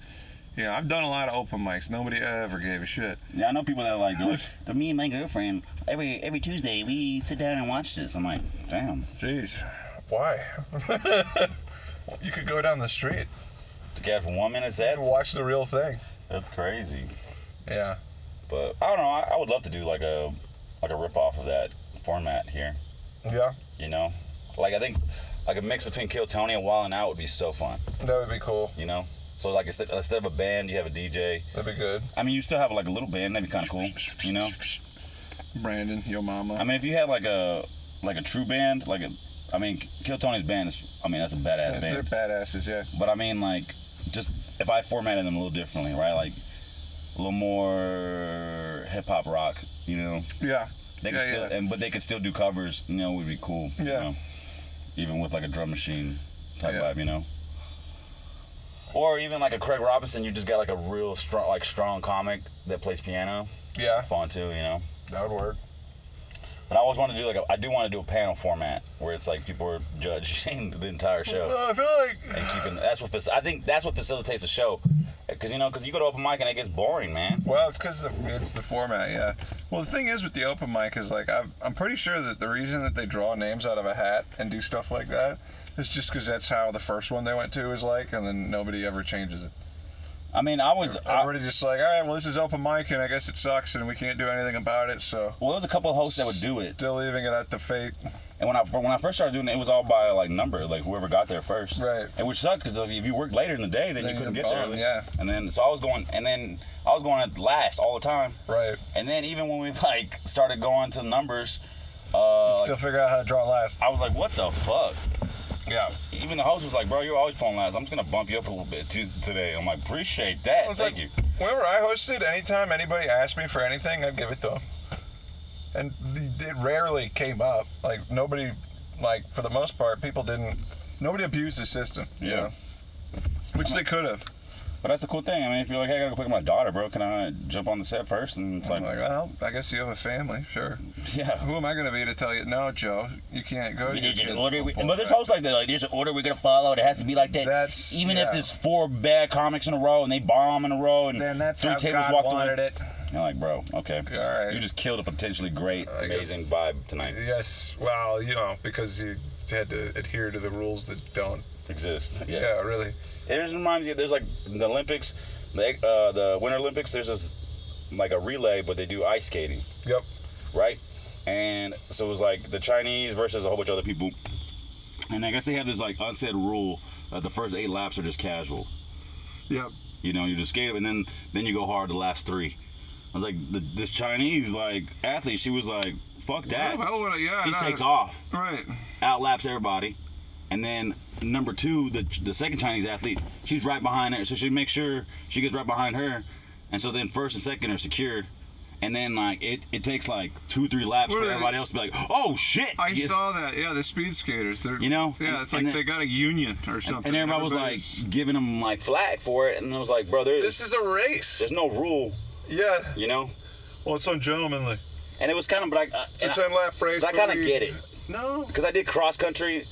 you know, I've done a lot of open mics. Nobody ever gave a shit. Yeah, I know people that are like, me and my girlfriend, every Tuesday, we sit down and watch this. I'm like, damn. Jeez. Why? You could go down the street. To get for 1 minute sets? Watch the real thing. That's crazy. Yeah. But, I don't know, I would love to do like a rip-off of that format here. Yeah. You know? Like, I think, like a mix between Kill Tony and Wild 'N Out would be so fun. That would be cool. You know? So, like, instead of a band, you have a DJ. That'd be good. I mean, you still have, like, a little band. That'd be kind of cool, you know? Brandon, Yo Mama. I mean, if you had, like a true band, Kill Tony's band is, that's a badass band. They're badasses, yeah. But, I mean, like, just if I formatted them a little differently, right? Like, a little more hip-hop rock, you know? Yeah. They could still, but they could still do covers, you know, would be cool. Yeah. You know? Even with, like, a drum machine type vibe, you know? Or even like a Craig Robinson, you just got like a real strong comic that plays piano. Yeah. Fun too, you know? That would work. But I always want to do I do want to do a panel format where it's like people are judging the entire show. I feel like... And I think that's what facilitates a show. Because, you go to open mic and it gets boring, man. Well, it's because it's the format, yeah. Well, the thing is with the open mic is like, I'm pretty sure that the reason that they draw names out of a hat and do stuff like that is just because that's how the first one they went to is like, and then nobody ever changes it. I mean, everybody just like, all right, well, this is open mic, and I guess it sucks, and we can't do anything about it, so... Well, there was a couple of hosts that would do it. Still leaving it at the fate. And when I first started doing it, it was all by, like, number, like, whoever got there first. Right. And which sucked, because if you worked later in the day, then you couldn't get there early. Yeah. And then, so I was going at last all the time. Right. And then even when we, like, started going to numbers... still figure out how to draw last. I was like, what the fuck? Yeah. Even the host was like, bro, you're always pulling last. I'm just going to bump you up a little bit today. I'm like, appreciate that. Thank you. Whenever I hosted, anytime anybody asked me for anything, I'd give it to them. And it rarely came up. Like, nobody, like, for the most part, nobody abused the system. Yeah. You know? Which they could have. But that's the cool thing. I mean, if you're like, hey, I gotta go pick up my daughter, bro, can I jump on the set first? And it's like, well, I guess you have a family, sure. Yeah. Who am I gonna be to tell you, no, Joe, you can't go to your kids' but there's hosts like that. Like, there's an order we're gonna follow. It has to be like that. Even if there's 4 bad comics in a row and they bomb in a row and then that's 3 how tables God walked wanted away. it. You're like, bro, okay. All right. You just killed a potentially great, amazing vibe tonight. Yes. Well, because you had to adhere to the rules that don't exist. Yeah, really. It just reminds you. There's like the Olympics. The Winter Olympics, there's this like a relay, but they do ice skating. Yep. Right? And so it was like the Chinese versus a whole bunch of other people. And I guess they have this like unsaid rule that the first 8 laps are just casual. Yep. You just skate and then you go hard the last 3. I was like, this Chinese like athlete, she was like, fuck that. She takes off. Right. Outlaps everybody. And then number 2, the second Chinese athlete, she's right behind her. So she makes sure she gets right behind her. And so then first and second are secured. And then like it takes like 2-3 laps for everybody else to be like, oh shit. I saw that. Yeah, the speed skaters. They're, Yeah, it's like they got a union or something. And everybody was like giving them like flag for it. And it was like, bro, this is a race. There's no rule. Yeah. Well, it's ungentlemanly. And it was kind of like it's a 10-lap race. I kind of get it. No. Because I did cross country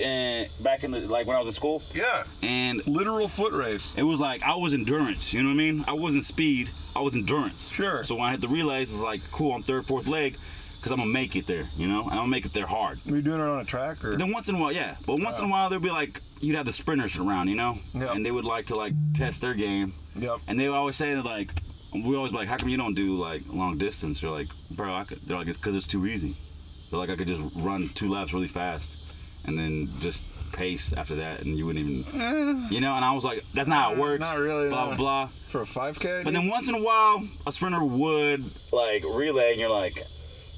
back in when I was in school. Yeah. And literal foot race. It was like I was endurance, you know what I mean? I wasn't speed, I was endurance. Sure. So when I hit the relays, it's like, cool, I'm 3rd, 4th leg, because I'm going to make it there, and I'm going to make it there hard. Were you doing it on a track? Or? Then once in a while, yeah. But once in a while, there'd be like, you'd have the sprinters around, Yep. And they would like to like test their game. Yep. And they would always say that like, we always be like, how come you don't do like long distance? They're like, bro, they're like, it's because it's too easy. They're like, I could just run 2 laps really fast. and then just pace after that, and you wouldn't even, you know. And I was like, that's not how it works. Not really. Blah blah blah. For a 5K. But then once in a while, a sprinter would like relay, and you're like,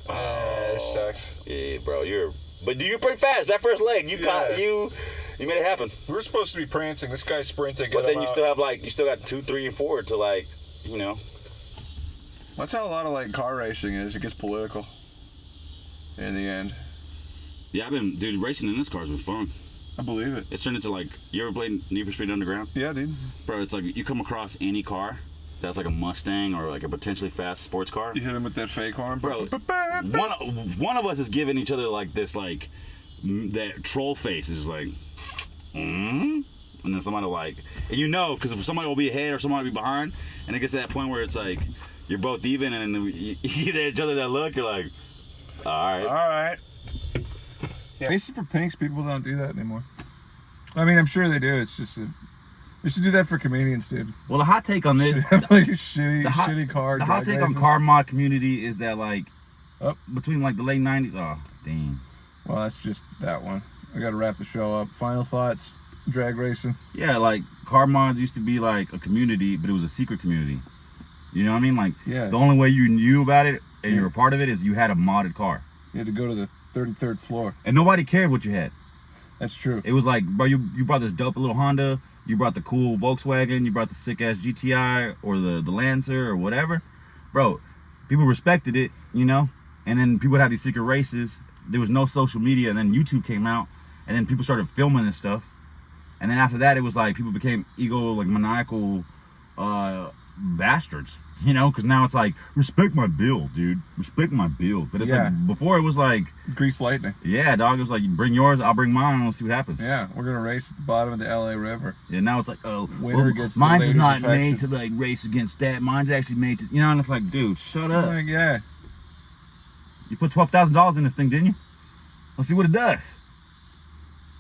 this sucks. yeah, bro, but you're pretty fast. That first leg, you made it happen. We were supposed to be prancing. This guy's sprinting. But then you still have you still got 2, 3, and 4 to like, you know. That's how a lot of like car racing is. It gets political. In the end. Yeah, dude, racing in this car's been fun. I believe it. It's turned into like, you ever played Need for Speed Underground? Yeah, dude. Bro, it's like you come across any car that's like a Mustang or like a potentially fast sports car. You hit him with that fake horn, bro. One of us is giving each other like this that troll face is like, and then somebody will like, and you know, because somebody will be ahead or somebody will be behind, and it gets to that point where it's like you're both even, and then you give each other that look. You're like, all right. Yeah. Racing for pinks, people don't do that anymore. I mean, I'm sure they do. It's just they should do that for comedians, dude. Well, the hot take on this, like a shitty car. The hot take on car mod community is that like, between like the late '90s. Oh, damn. Well, that's just that one. I got to wrap the show up. Final thoughts. Drag racing. Yeah, like car mods used to be like a community, but it was a secret community. You know what I mean? Like, the only way you knew about it and you were a part of it is you had a modded car. You had to go to the 33rd floor. And nobody cared what you had. That's true. It was like, bro, you brought this dope little Honda, you brought the cool Volkswagen, you brought the sick ass GTI or the Lancer or whatever. Bro, people respected it, you know? And then people would have these secret races. There was no social media, and then YouTube came out, and then people started filming this stuff. And then after that, it was like people became maniacal bastards, you know, because now it's like, respect my build, dude, respect my build. But it's like, before it was like grease lightning. Yeah, dog. It was like, you bring yours, I'll bring mine, and we'll see what happens. Yeah, we're gonna race at the bottom of the LA River. Yeah, now it's like, oh, winner gets mine's not made to like race against that. Mine's actually made to, you know. And it's like, dude, shut up. Like, yeah, you put $12,000 in this thing, didn't you? Let's see what it does.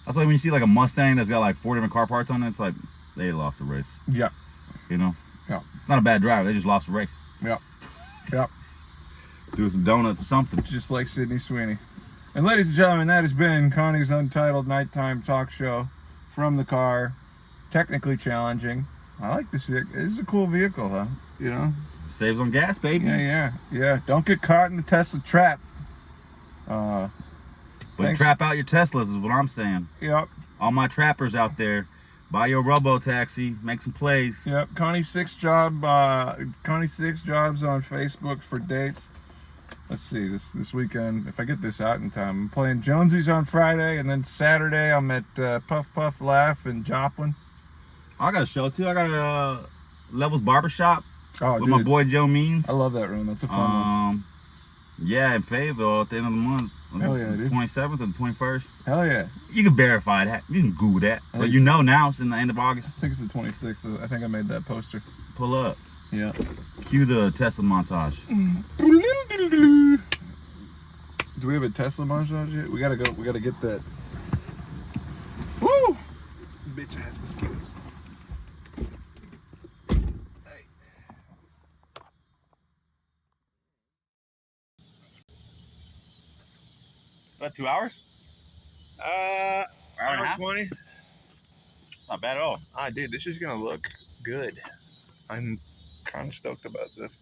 That's why when you see like a Mustang that's got like 4 different car parts on it, it's like they lost the race. Yeah, you know. Yeah. It's not a bad driver. They just lost the race. Yeah. Yeah. Doing some donuts or something. Just like Sydney Sweeney. And ladies and gentlemen, that has been Connie's Untitled Nighttime Talk Show from the car. Technically challenging. I like this vehicle. This is a cool vehicle, huh? You know? Saves on gas, baby. Yeah. Don't get caught in the Tesla trap. But trap out your Teslas is what I'm saying. Yep. All my trappers out there. Buy your robo-taxi, make some plays. Yep, Connie 6 jobs on Facebook for dates. Let's see, this weekend, if I get this out in time, I'm playing Jonesy's on Friday, and then Saturday I'm at Puff Puff Laugh in Joplin. I got a show too. I got a Levels Barbershop with my boy Joe Means. I love that room. That's a fun one. Yeah, in Fayetteville at the end of the month. Hell yeah, dude. 27th or the 21st. Hell yeah. You can verify that. You can Google that. But you know now it's in the end of August. I think it's the 26th. I think I made that poster. Pull up. Yeah. Cue the Tesla montage. Do we have a Tesla montage yet? We gotta go. We gotta get that. Woo! Bitch ass mosquitoes. About 2 hours? Hour and a half? 20. It's not bad at all. Dude, this is gonna look good. I'm kind of stoked about this.